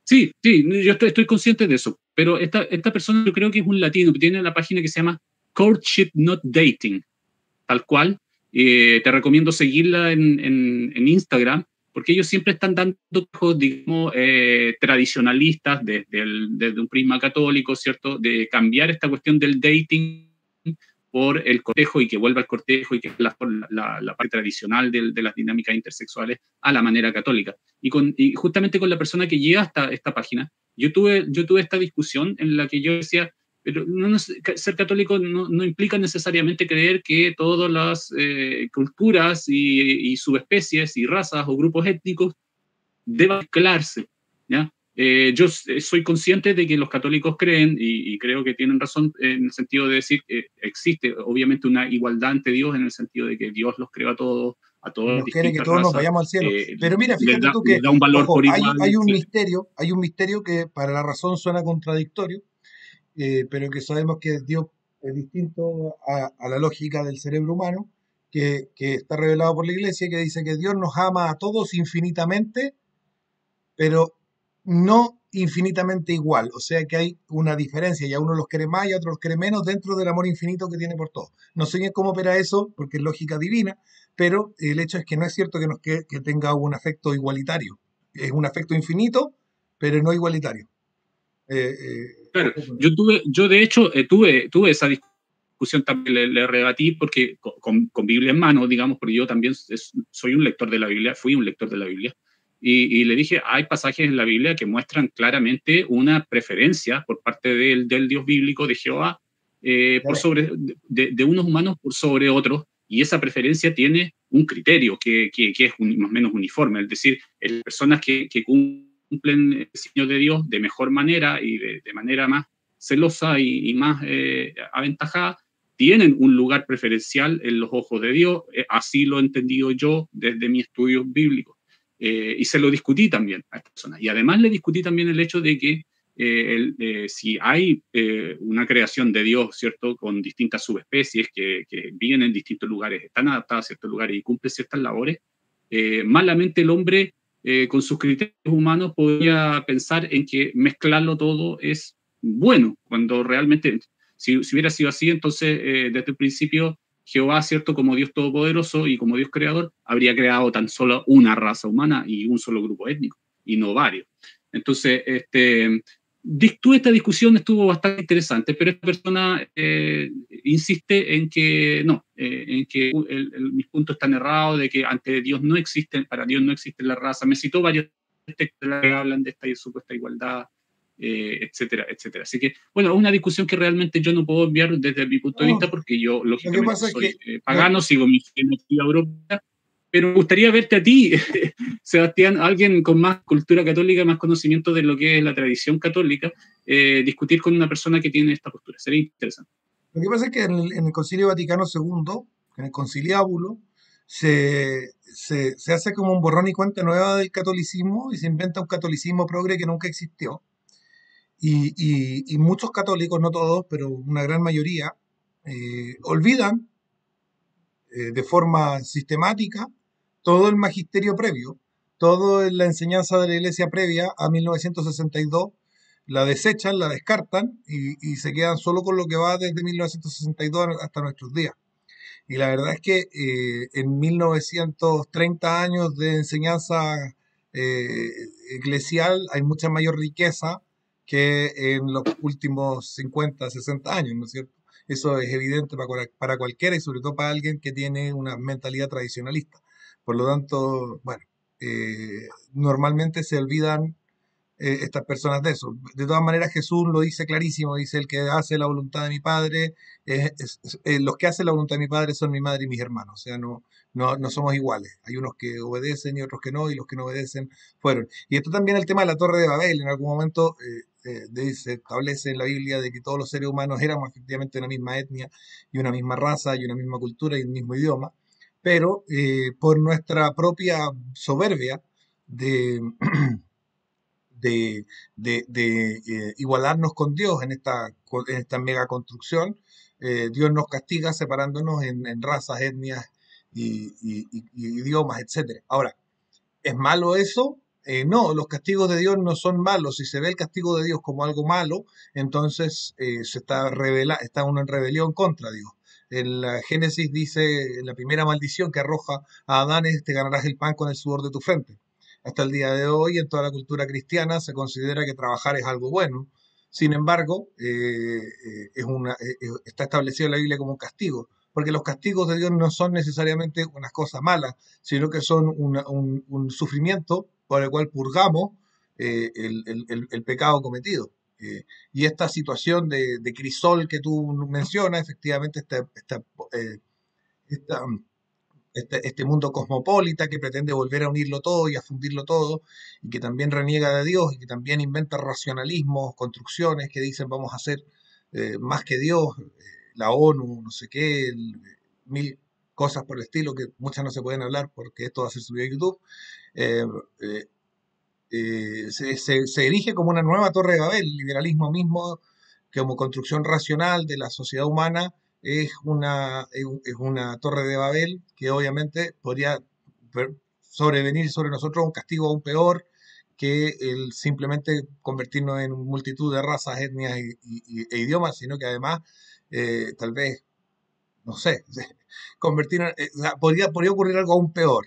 Sí, yo estoy consciente de eso, pero esta persona yo creo que es un latino, que tiene una página que se llama Courtship Not Dating, tal cual. Te recomiendo seguirla en Instagram, porque ellos siempre están dando, digamos, tradicionalistas desde un prisma católico, ¿cierto? De cambiar esta cuestión del dating por el cortejo y que vuelva al cortejo y que la parte tradicional de las dinámicas intersexuales a la manera católica. Y justamente con la persona que llega hasta esta página, yo tuve esta discusión en la que yo decía, pero ser católico no implica necesariamente creer que todas las culturas y subespecies y razas o grupos étnicos deban mezclarse, ¿ya? Yo soy consciente de que los católicos creen, y creo que tienen razón en el sentido de decir que existe obviamente una igualdad ante Dios, en el sentido de que Dios los creó a todos Nos quiere que distintas todos nos razas, vayamos al cielo. Pero mira, fíjate tú que, les da un valor ojo, por igual. hay un misterio que para la razón suena contradictorio, pero que sabemos que Dios es distinto a la lógica del cerebro humano, que está revelado por la Iglesia, que dice que Dios nos ama a todos infinitamente, pero no infinitamente igual, o sea que hay una diferencia y a uno los quiere más y a otros los quiere menos dentro del amor infinito que tiene por todos. No sé bien cómo opera eso, porque es lógica divina, pero el hecho es que no es cierto que tenga un afecto igualitario. Es un afecto infinito, pero no igualitario. Claro, Ojo con eso. yo de hecho tuve esa discusión también, le rebatí porque con Biblia en mano, digamos, porque yo también soy un lector de la Biblia, fui un lector de la Biblia, y le dije, hay pasajes en la Biblia que muestran claramente una preferencia por parte del Dios bíblico, de Jehová, por Dale. sobre, de unos humanos por sobre otros, y esa preferencia tiene un criterio que es más o menos uniforme, es decir, personas que cumplen el diseño de Dios de mejor manera y de manera más celosa y más aventajada, tienen un lugar preferencial en los ojos de Dios, así lo he entendido yo desde mi estudio bíblico. Y se lo discutí también a esta persona. Y además le discutí también el hecho de que si hay una creación de Dios, ¿cierto?, con distintas subespecies que viven en distintos lugares, están adaptadas a ciertos lugares y cumplen ciertas labores, malamente el hombre, con sus criterios humanos, podría pensar en que mezclarlo todo es bueno, cuando realmente, si hubiera sido así, entonces desde el principio Jehová, ¿cierto?, como Dios todopoderoso y como Dios creador, habría creado tan solo una raza humana y un solo grupo étnico, y no varios. Entonces, esta discusión estuvo bastante interesante, pero esta persona insiste en que no, en que mis puntos están errados, de que ante Dios no existen, para Dios no existe la raza. Me citó varios textos que hablan de esta supuesta igualdad, etcétera, etcétera. Así que, bueno, es una discusión que realmente yo no puedo enviar desde mi punto de No, vista, porque yo, lo que lógicamente, pasa es soy que pagano, sigo mi filosofía europea, pero me gustaría verte a ti, Sebastián, alguien con más cultura católica, más conocimiento de lo que es la tradición católica, discutir con una persona que tiene esta postura. Sería interesante. Lo que pasa es que en el Concilio Vaticano II, en el Conciliábulo, se hace como un borrón y cuenta nueva del catolicismo y se inventa un catolicismo progre que nunca existió. Y muchos católicos, no todos, pero una gran mayoría, olvidan de forma sistemática todo el magisterio previo, toda la enseñanza de la iglesia previa a 1962, la desechan, la descartan y se quedan solo con lo que va desde 1962 hasta nuestros días. Y la verdad es que en 1930 años de enseñanza eh, eclesial hay mucha mayor riqueza que en los últimos 50, 60 años, ¿no es cierto? Eso es evidente para cualquiera y sobre todo para alguien que tiene una mentalidad tradicionalista. Por lo tanto, bueno, normalmente se olvidan estas personas de eso. De todas maneras, Jesús lo dice clarísimo, dice, el que hace la voluntad de mi Padre, los que hacen la voluntad de mi Padre son mi madre y mis hermanos, o sea, no somos iguales. Hay unos que obedecen y otros que no, y los que no obedecen fueron. Y esto también el tema de la Torre de Babel, en algún momento se establece en la Biblia de que todos los seres humanos éramos efectivamente una misma etnia y una misma raza y una misma cultura y un mismo idioma, pero por nuestra propia soberbia de igualarnos con Dios en esta mega construcción, Dios nos castiga separándonos en razas, etnias y idiomas, etcétera. Ahora, ¿es malo eso? No, los castigos de Dios no son malos. Si se ve el castigo de Dios como algo malo, entonces está uno en rebelión contra Dios. En la Génesis dice, la primera maldición que arroja a Adán es, te ganarás el pan con el sudor de tu frente. Hasta el día de hoy, en toda la cultura cristiana, se considera que trabajar es algo bueno. Sin embargo, está establecido en la Biblia como un castigo, porque los castigos de Dios no son necesariamente unas cosas malas, sino que son un sufrimiento por el cual purgamos el pecado cometido. Y esta situación de crisol que tú mencionas, efectivamente, eh, esta, este mundo cosmopolita que pretende volver a unirlo todo y a fundirlo todo, y que también reniega de Dios y que también inventa racionalismos, construcciones que dicen vamos a hacer más que Dios, la ONU, no sé qué, mil cosas por el estilo, que muchas no se pueden hablar porque esto va a ser subido a YouTube. eh, eh, se erige como una nueva Torre de Babel, el liberalismo mismo, como construcción racional de la sociedad humana, es una Torre de Babel que obviamente podría sobrevenir sobre nosotros un castigo aún peor, que el simplemente convertirnos en multitud de razas, etnias e idiomas, sino que además tal vez, no sé, convertirnos, o sea, podría ocurrir algo aún peor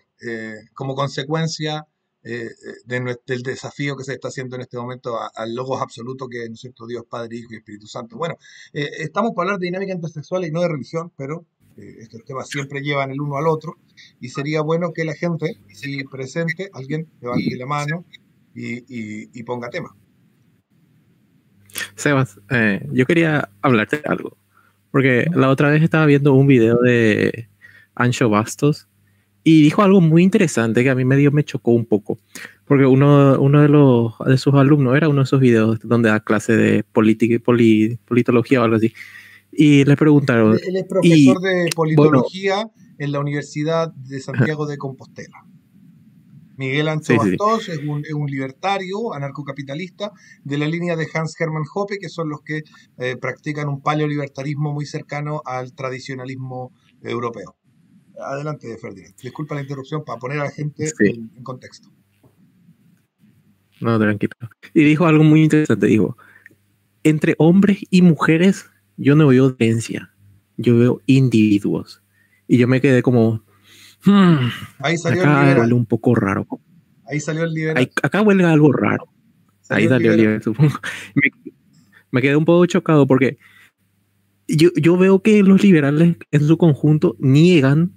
como consecuencia del desafío que se está haciendo en este momento al logos absoluto que es, ¿no es cierto?, Dios, Padre, Hijo y Espíritu Santo. Bueno, estamos para hablar de dinámica intersexual y no de religión, pero estos temas siempre llevan el uno al otro y sería bueno que la gente aquí presente, alguien levante la mano y ponga tema. Sebas, yo quería hablarte de algo, porque la otra vez estaba viendo un video de Ancho Bastos y dijo algo muy interesante que a mí medio me chocó un poco, porque uno de sus alumnos era uno de esos videos donde da clase de política y politología o algo así, y le preguntaron, Él es profesor y de bueno, politología en la Universidad de Santiago de Compostela. Miguel Ancho sí, sí, sí. Bastos es un libertario, anarcocapitalista, de la línea de Hans Hermann Hoppe, que son los que practican un paleolibertarismo muy cercano al tradicionalismo europeo. Adelante, Ferdinand. Disculpa la interrupción para poner a la gente Sí, en contexto. no, tranquilo. Y dijo algo muy interesante, dijo, entre hombres y mujeres yo no veo diferencia, yo veo individuos. Y yo me quedé como, Ahí salió el acá huele liberal. un poco raro. Ahí salió el liberal. Acá huele algo raro. Ahí Salió el salió el liberal. liberal, supongo. Me quedé un poco chocado porque yo veo que los liberales en su conjunto niegan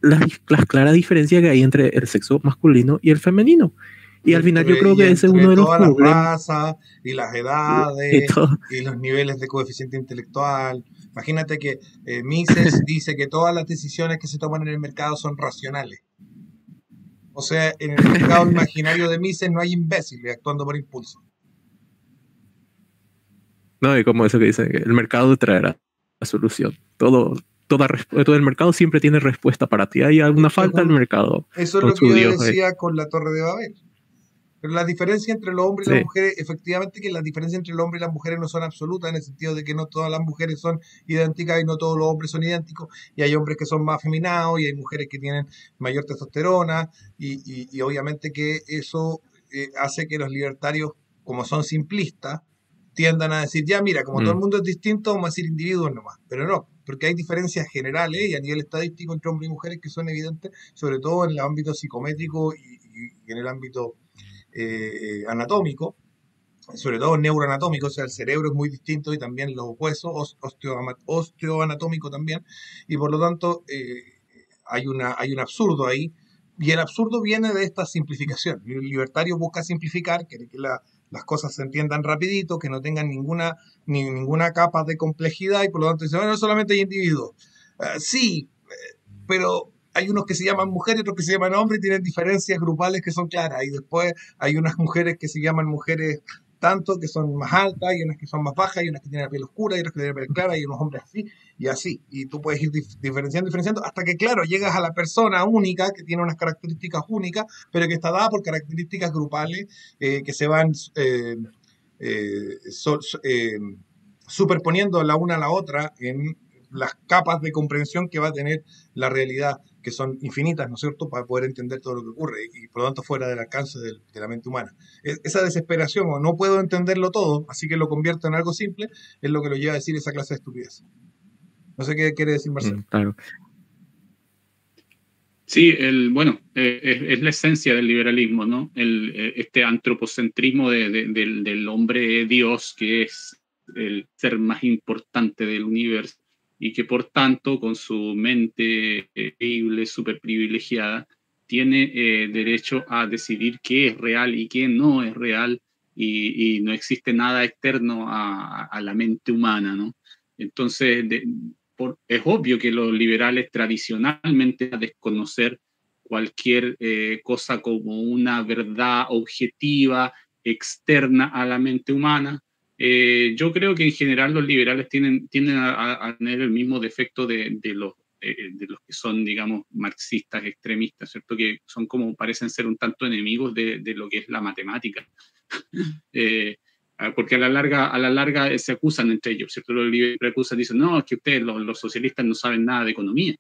las claras diferencias que hay entre el sexo masculino y el femenino. Y al final yo creo Y que ese es entre uno de los todas las problemas. razas y las Y edades todo. y los niveles de coeficiente intelectual. Imagínate que Mises dice que todas las decisiones que se toman en el mercado son racionales. O sea, en el mercado imaginario de Mises no hay imbéciles actuando por impulso. No, y como eso que dice, que el mercado traerá la solución. Todo el mercado siempre tiene respuesta para ti. Hay alguna falta, el mercado Eso es con lo que su yo Dios. decía con la Torre de Babel. Pero la diferencia entre los hombres y las Sí, mujeres, efectivamente que la diferencia entre el hombre y las mujeres no son absolutas, en el sentido de que no todas las mujeres son idénticas y no todos los hombres son idénticos, y hay hombres que son más afeminados y hay mujeres que tienen mayor testosterona, y obviamente que eso hace que los libertarios, como son simplistas, tiendan a decir, ya mira, como todo el mm, mundo es distinto, vamos a decir individuos nomás, pero no, porque hay diferencias generales y a nivel estadístico entre hombres y mujeres que son evidentes, sobre todo en el ámbito psicométrico y en el ámbito anatómico, sobre todo neuroanatómico, o sea, el cerebro es muy distinto y también los huesos, osteoanatómico también, y por lo tanto hay un absurdo ahí, y el absurdo viene de esta simplificación. El libertario busca simplificar, quiere que las cosas se entiendan rapidito, que no tengan ninguna capa de complejidad, y por lo tanto dice, bueno, solamente hay individuos. Sí, pero hay unos que se llaman mujeres, otros que se llaman hombres y tienen diferencias grupales que son claras. Y después hay unas mujeres que se llaman mujeres tanto, que son más altas, y unas que son más bajas, y unas que tienen la piel oscura, y otras que tienen la piel clara, y unos hombres así, y así. Y tú puedes ir diferenciando, hasta que, claro, llegas a la persona única, que tiene unas características únicas, pero que está dada por características grupales que se van superponiendo la una a la otra en las capas de comprensión que va a tener la realidad, que son infinitas, ¿no es cierto?, para poder entender todo lo que ocurre y por lo tanto fuera del alcance de la mente humana. Esa desesperación, o no puedo entenderlo todo, así que lo convierto en algo simple, es lo que lo lleva a decir esa clase de estupidez. No sé qué quiere decir Marcelo. claro. Sí, bueno, es la esencia del liberalismo, ¿no? Este antropocentrismo del hombre Dios, que es el ser más importante del universo y que por tanto, con su mente increíble, súper privilegiada, tiene derecho a decidir qué es real y qué no es real, y no existe nada externo a la mente humana, ¿no? Entonces, es obvio que los liberales tradicionalmente van a desconocer cualquier cosa como una verdad objetiva externa a la mente humana. Yo creo que en general los liberales tienden a tener el mismo defecto de los que son, digamos, marxistas extremistas, ¿cierto? Que son como, parecen ser un tanto enemigos de lo que es la matemática. Porque a la larga se acusan entre ellos, ¿cierto? Los liberales acusan, dicen, no, es que ustedes, los socialistas, no saben nada de economía.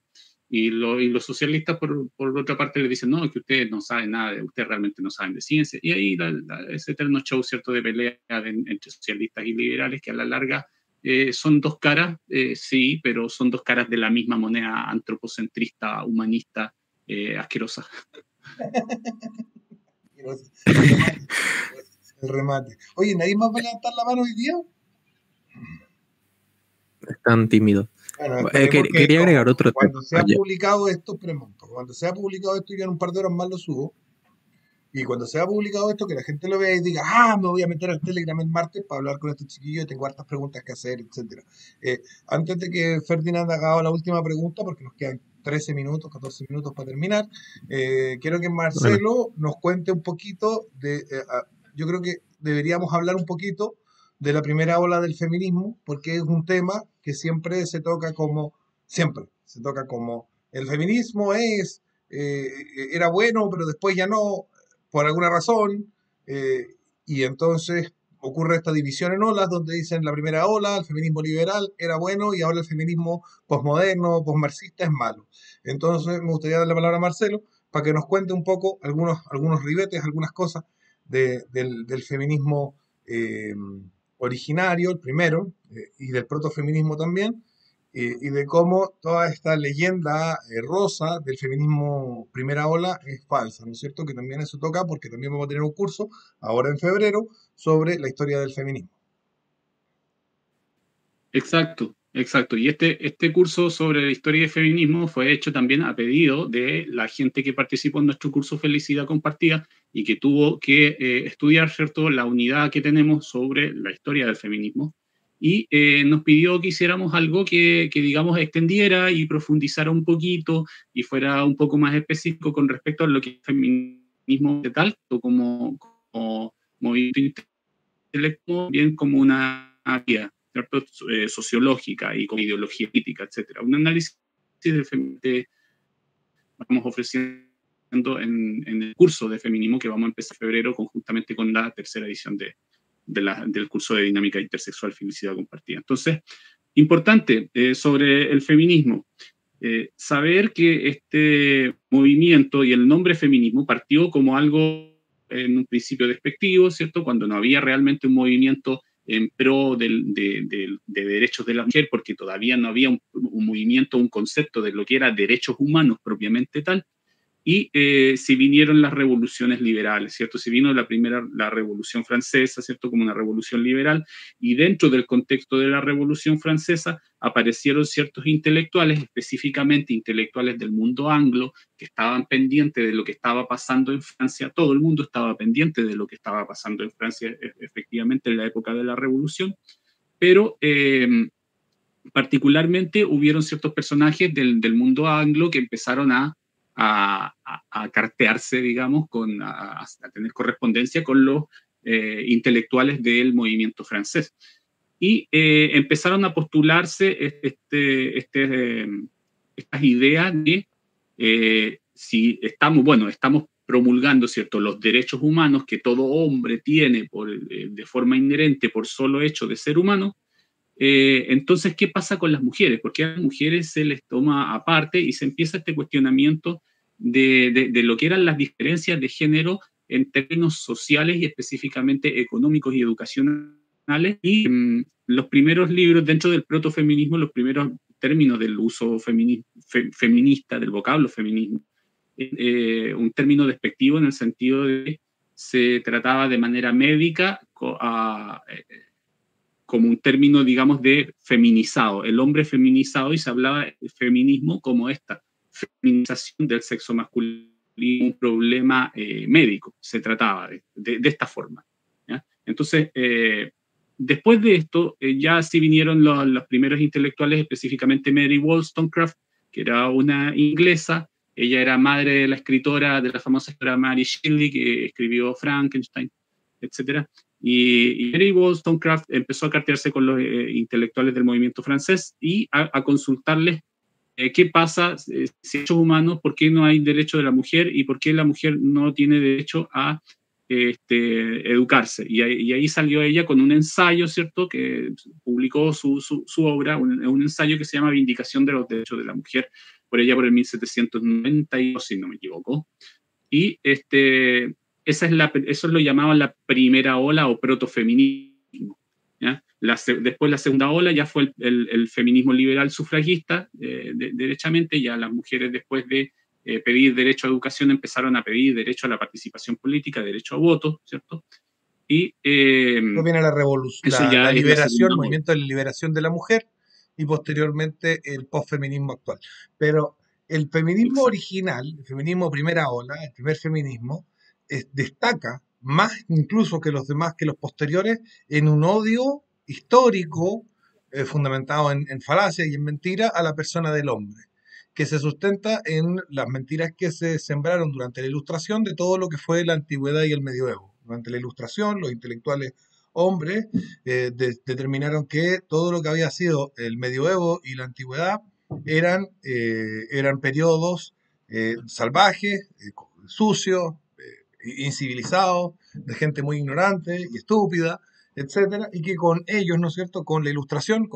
Y los socialistas, por otra parte, le dicen, no, que ustedes no saben nada, ustedes realmente no saben de ciencia. Y ahí ese eterno show, ¿cierto?, de pelea entre socialistas y liberales, que a la larga son dos caras, sí, pero son dos caras de la misma moneda antropocentrista, humanista, asquerosa. El remate. Oye, ¿nadie más va a levantar la mano hoy día? Están tímidos. Bueno, quería agregar otro tema. Cuando sea publicado esto, cuando sea publicado esto, yo en un par de horas más lo subo. Y cuando sea publicado esto, que la gente lo vea y diga, me voy a meter al Telegram el martes para hablar con estos chiquillos y tengo hartas preguntas que hacer, etcétera. Antes de que Ferdinand haga la última pregunta, porque nos quedan 13 minutos, 14 minutos para terminar, quiero que Marcelo nos cuente un poquito yo creo que deberíamos hablar un poquito de la primera ola del feminismo, porque es un tema que siempre se toca como el feminismo era bueno, pero después ya no, por alguna razón, y entonces ocurre esta división en olas donde dicen la primera ola, el feminismo liberal era bueno y ahora el feminismo posmoderno, posmarxista es malo. Entonces me gustaría darle la palabra a Marcelo para que nos cuente un poco algunos ribetes, algunas cosas del feminismo originario, el primero, y del protofeminismo también, y de cómo toda esta leyenda rosa del feminismo primera ola es falsa, ¿no es cierto? Que también eso toca porque también vamos a tener un curso ahora en febrero sobre la historia del feminismo. Exacto. Y este curso sobre la historia del feminismo fue hecho también a pedido de la gente que participó en nuestro curso Felicidad Compartida y que tuvo que estudiar, ¿cierto?, la unidad que tenemos sobre la historia del feminismo. Y nos pidió que hiciéramos algo que, digamos, extendiera y profundizara un poquito y fuera un poco más específico con respecto a lo que es feminismo de tal, como movimiento intelectual, bien como una guía, ¿cierto?, sociológica y con ideología política, etc. Un análisis del feminismo que vamos ofreciendo en el curso de feminismo que vamos a empezar en febrero conjuntamente con la tercera edición del curso de dinámica intersexual Felicidad Compartida. Entonces, importante sobre el feminismo, saber que este movimiento y el nombre feminismo partió como algo en un principio despectivo, ¿cierto?, cuando no había realmente un movimiento en pro de derechos de la mujer, porque todavía no había un movimiento, un concepto de lo que era derechos humanos propiamente tal. Y si vinieron las revoluciones liberales, ¿cierto? Si vino la Revolución Francesa, ¿cierto?, como una revolución liberal, y dentro del contexto de la Revolución Francesa aparecieron ciertos intelectuales, específicamente intelectuales del mundo anglo, que estaban pendientes de lo que estaba pasando en Francia. Todo el mundo estaba pendiente de lo que estaba pasando en Francia, efectivamente, en la época de la Revolución, pero particularmente hubieron ciertos personajes del mundo anglo que empezaron a cartearse, digamos, a tener correspondencia con los intelectuales del movimiento francés. Y empezaron a postularse estas ideas de si estamos promulgando, ¿cierto?, los derechos humanos que todo hombre tiene de forma inherente por solo hecho de ser humano. Entonces, ¿qué pasa con las mujeres? Porque a las mujeres se les toma aparte y se empieza este cuestionamiento de lo que eran las diferencias de género en términos sociales y específicamente económicos y educacionales. Y los primeros libros dentro del protofeminismo, los primeros términos del uso feminista, del vocablo feminismo, un término despectivo en el sentido de que se trataba de manera médica como un término, digamos, de feminizado, el hombre feminizado, y se hablaba de feminismo como esta feminización del sexo masculino, un problema médico, se trataba de esta forma, ¿ya? Entonces, después de esto, ya sí vinieron los primeros intelectuales, específicamente Mary Wollstonecraft, que era una inglesa. Ella era madre de la escritora, de la famosa escritora Mary Shelley, que escribió Frankenstein, etc. Y Mary Wollstonecraft empezó a cartearse con los intelectuales del movimiento francés y a consultarles qué pasa si derechos humanos, por qué no hay derecho de la mujer y por qué la mujer no tiene derecho a educarse. Y ahí salió ella con un ensayo, ¿cierto?, que publicó su obra, un ensayo que se llama Vindicación de los Derechos de la Mujer, por allá por el 1792, si no me equivoco. Y eso lo llamaban la primera ola o protofeminismo, ¿ya? Después la segunda ola ya fue el feminismo liberal sufragista, derechamente, ya las mujeres después de pedir derecho a educación empezaron a pedir derecho a la participación política, derecho a voto, ¿cierto? Y Luego viene la revolución, eso ya la es la liberación, el segunda ola. movimiento de la liberación de la mujer y posteriormente el posfeminismo actual. Pero el feminismo Exacto. original, el feminismo primera ola, el primer feminismo, destaca más incluso que los demás, que los posteriores, en un odio histórico fundamentado en falacias y en mentiras a la persona del hombre, que se sustenta en las mentiras que se sembraron durante la Ilustración de todo lo que fue la antigüedad y el medioevo. Durante la Ilustración, los intelectuales hombres determinaron que todo lo que había sido el medioevo y la antigüedad eran periodos salvajes, sucios, incivilizados, de gente muy ignorante y estúpida, etcétera, y que con ellos, ¿no es cierto?, con la Ilustración,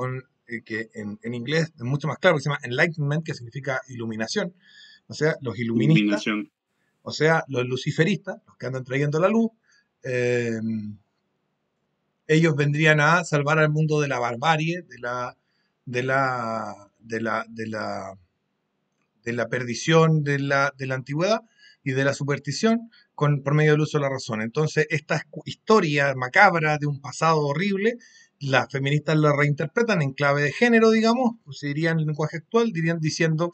que en inglés es mucho más claro, que se llama enlightenment, que significa iluminación, o sea, los iluministas, Iluminación. o sea, los luciferistas, los que andan trayendo la luz, eh, ellos vendrían a salvar al mundo de la barbarie, de la, de la, de la, de la perdición de la antigüedad y de la superstición por medio del uso de la razón. Entonces, esta historia macabra de un pasado horrible, las feministas la reinterpretan en clave de género, digamos, pues dirían en lenguaje actual, dirían diciendo,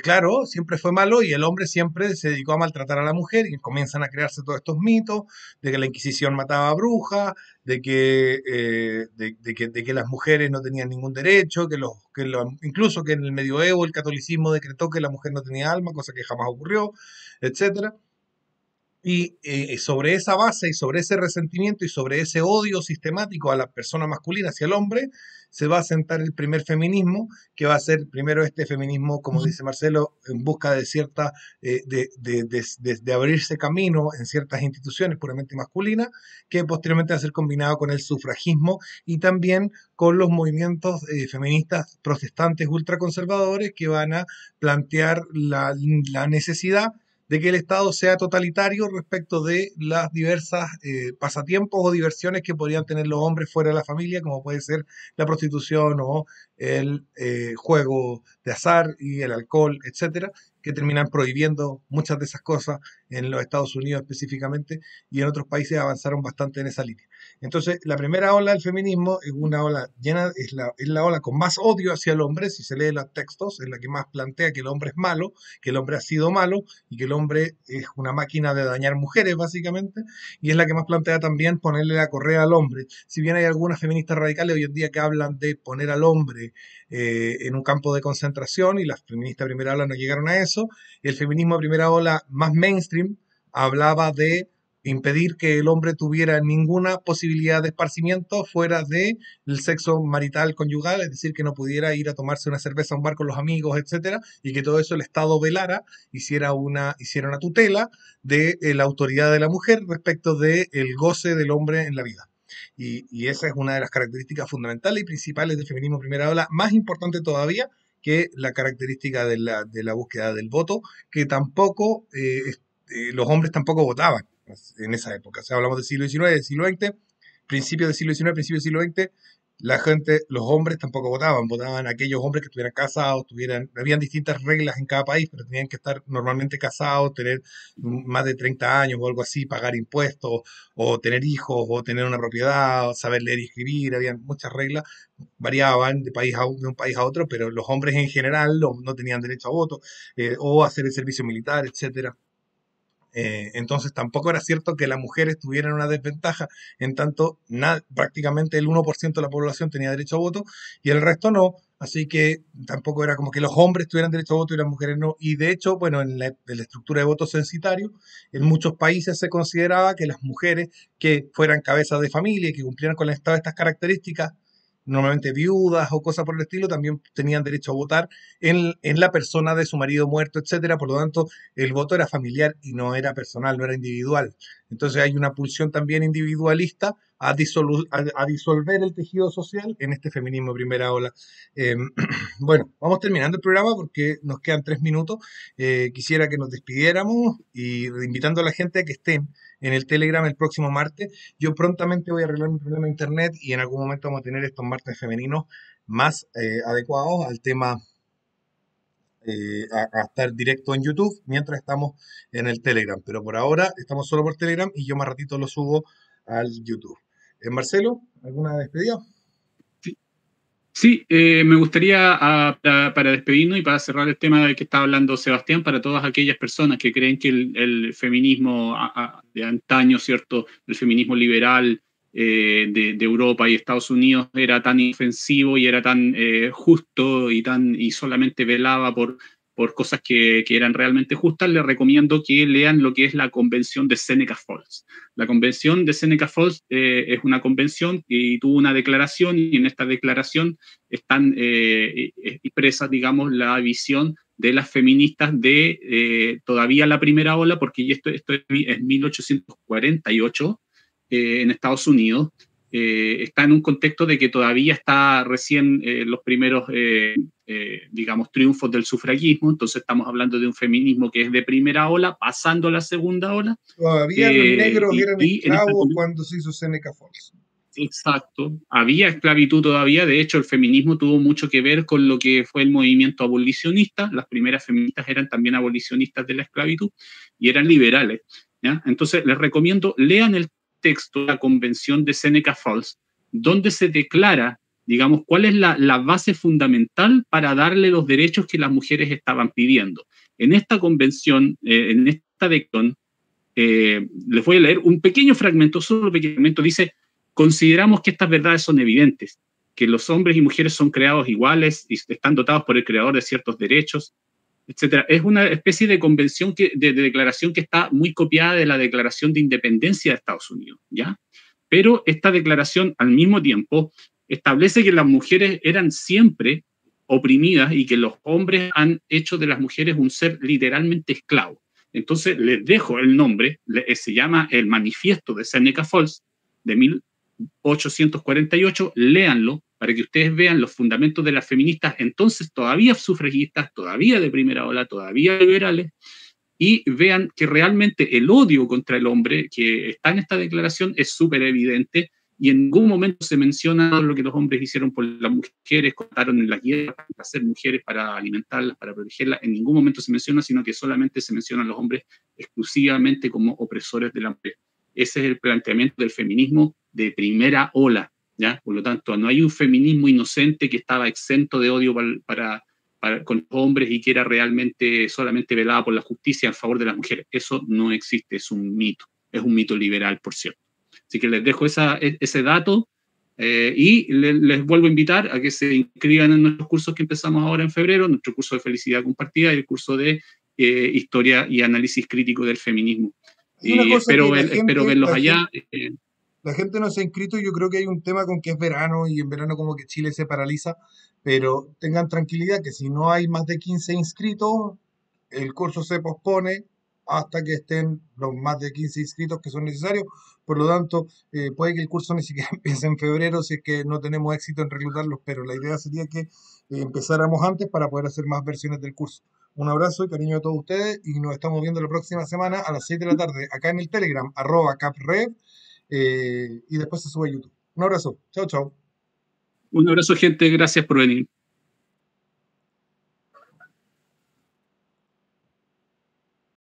claro, siempre fue malo y el hombre siempre se dedicó a maltratar a la mujer y comienzan a crearse todos estos mitos de que la Inquisición mataba a brujas, de que las mujeres no tenían ningún derecho, incluso que en el medioevo el catolicismo decretó que la mujer no tenía alma, cosa que jamás ocurrió, etcétera. Y sobre esa base y sobre ese resentimiento y sobre ese odio sistemático a la persona masculina hacia el hombre, se va a sentar el primer feminismo, que va a ser primero este feminismo, como dice Marcelo, en busca de cierta, de abrirse camino en ciertas instituciones puramente masculinas, que posteriormente va a ser combinado con el sufragismo y también con los movimientos feministas protestantes ultraconservadores que van a plantear la necesidad de que el Estado sea totalitario respecto de las diversas pasatiempos o diversiones que podrían tener los hombres fuera de la familia, como puede ser la prostitución o el juego de azar y el alcohol, etcétera, que terminan prohibiendo muchas de esas cosas en los Estados Unidos específicamente, y en otros países avanzaron bastante en esa línea. Entonces, la primera ola del feminismo es una ola llena, es la ola con más odio hacia el hombre, si se lee los textos, es la que más plantea que el hombre es malo, que el hombre ha sido malo y que el hombre es una máquina de dañar mujeres, básicamente, y es la que más plantea también ponerle la correa al hombre. Si bien hay algunas feministas radicales hoy en día que hablan de poner al hombre en un campo de concentración, y las feministas de primera ola no llegaron a eso, el feminismo de primera ola más mainstream hablaba de impedir que el hombre tuviera ninguna posibilidad de esparcimiento fuera de el sexo marital conyugal, es decir, que no pudiera ir a tomarse una cerveza a un bar con los amigos, etcétera, y que todo eso el Estado velara, hiciera una tutela de la autoridad de la mujer respecto del goce del hombre en la vida. Y esa es una de las características fundamentales y principales del feminismo primera ola, más importante todavía que la característica de la búsqueda del voto, que tampoco, los hombres tampoco votaban en esa época. O sea, hablamos del siglo XIX, del siglo XX, principios del siglo XIX, principios del siglo XX, la gente, los hombres tampoco votaban aquellos hombres que estuvieran casados, habían distintas reglas en cada país, pero tenían que estar normalmente casados, tener más de 30 años o algo así, pagar impuestos, o tener hijos, o tener una propiedad, o saber leer y escribir, habían muchas reglas, variaban de un país a otro, pero los hombres en general no tenían derecho a voto, o hacer el servicio militar, etcétera. Entonces tampoco era cierto que las mujeres tuvieran una desventaja, en tanto prácticamente el 1% de la población tenía derecho a voto y el resto no, así que tampoco era como que los hombres tuvieran derecho a voto y las mujeres no, y de hecho, bueno, en la estructura de voto censitario, en muchos países se consideraba que las mujeres que fueran cabezas de familia y que cumplieran con estas características, normalmente viudas o cosas por el estilo, también tenían derecho a votar en la persona de su marido muerto, etcétera. Por lo tanto, el voto era familiar y no era personal, no era individual. Entonces hay una pulsión también individualista a disolver el tejido social en este feminismo primera ola. Eh, bueno, vamos terminando el programa porque nos quedan 3 minutos. Quisiera que nos despidiéramos y invitando a la gente a que estén en el Telegram el próximo martes. Yo prontamente voy a arreglar mi problema de internet y en algún momento vamos a tener estos martes femeninos más adecuados al tema, a estar directo en YouTube mientras estamos en el Telegram. Pero por ahora estamos solo por Telegram y yo más ratito lo subo al YouTube. Marcelo, ¿alguna despedida? Sí, me gustaría, para despedirnos y para cerrar el tema del que estaba hablando Sebastián, para todas aquellas personas que creen que el feminismo de antaño, ¿cierto? El feminismo liberal de Europa y Estados Unidos era tan ofensivo y era tan justo y solamente velaba por cosas que eran realmente justas, les recomiendo que lean lo que es la Convención de Seneca Falls. La Convención de Seneca Falls es una convención y tuvo una declaración, y en esta declaración están expresas, digamos, la visión de las feministas de todavía la primera ola, porque esto es 1848 en Estados Unidos. Está en un contexto de que todavía está recién los primeros, digamos, triunfos del sufragismo, entonces estamos hablando de un feminismo que es de primera ola, pasando a la segunda ola. Todavía los negros eran esclavos en cuando se hizo Seneca Falls. Exacto, había esclavitud todavía, de hecho el feminismo tuvo mucho que ver con lo que fue el movimiento abolicionista, las primeras feministas eran también abolicionistas de la esclavitud y eran liberales, ¿ya? Entonces les recomiendo, lean el texto de la Convención de Seneca Falls, donde se declara, digamos, cuál es la base fundamental para darle los derechos que las mujeres estaban pidiendo. En esta convención, en esta declaración, les voy a leer un pequeño fragmento, solo un pequeño fragmento, dice: consideramos que estas verdades son evidentes, que los hombres y mujeres son creados iguales y están dotados por el creador de ciertos derechos, etc. Es una especie de convención, de declaración que está muy copiada de la Declaración de Independencia de Estados Unidos, ¿ya? Pero esta declaración, al mismo tiempo, establece que las mujeres eran siempre oprimidas y que los hombres han hecho de las mujeres un ser literalmente esclavo. Entonces, les dejo el nombre, se llama el Manifiesto de Seneca Falls, de 1848, léanlo para que ustedes vean los fundamentos de las feministas, entonces todavía sufragistas, todavía de primera ola, todavía liberales, y vean que realmente el odio contra el hombre que está en esta declaración es súper evidente, y en ningún momento se menciona lo que los hombres hicieron por las mujeres, contaron en las guerras para hacer mujeres, para alimentarlas, para protegerlas, en ningún momento se menciona, sino que solamente se mencionan los hombres exclusivamente como opresores de la mujer. Ese es el planteamiento del feminismo de primera ola, ¿ya? Por lo tanto, no hay un feminismo inocente que estaba exento de odio con los hombres y que era realmente solamente velada por la justicia en favor de las mujeres. Eso no existe, es un mito liberal, por cierto. Así que les dejo ese dato y les vuelvo a invitar a que se inscriban en nuestros cursos que empezamos ahora en febrero, nuestro curso de felicidad compartida y el curso de historia y análisis crítico del feminismo. Y espero verlos allá. La gente no se ha inscrito y yo creo que hay un tema con que es verano y en verano como que Chile se paraliza, pero tengan tranquilidad que si no hay más de 15 inscritos, el curso se pospone hasta que estén los más de 15 inscritos que son necesarios. Por lo tanto, puede que el curso ni siquiera empiece en febrero si es que no tenemos éxito en reclutarlos, pero la idea sería que empezáramos antes para poder hacer más versiones del curso. Un abrazo y cariño a todos ustedes y nos estamos viendo la próxima semana a las 6 de la tarde acá en el Telegram, @caprev. Y después se sube a YouTube. Un abrazo. Chao, chao. Un abrazo, gente. Gracias por venir.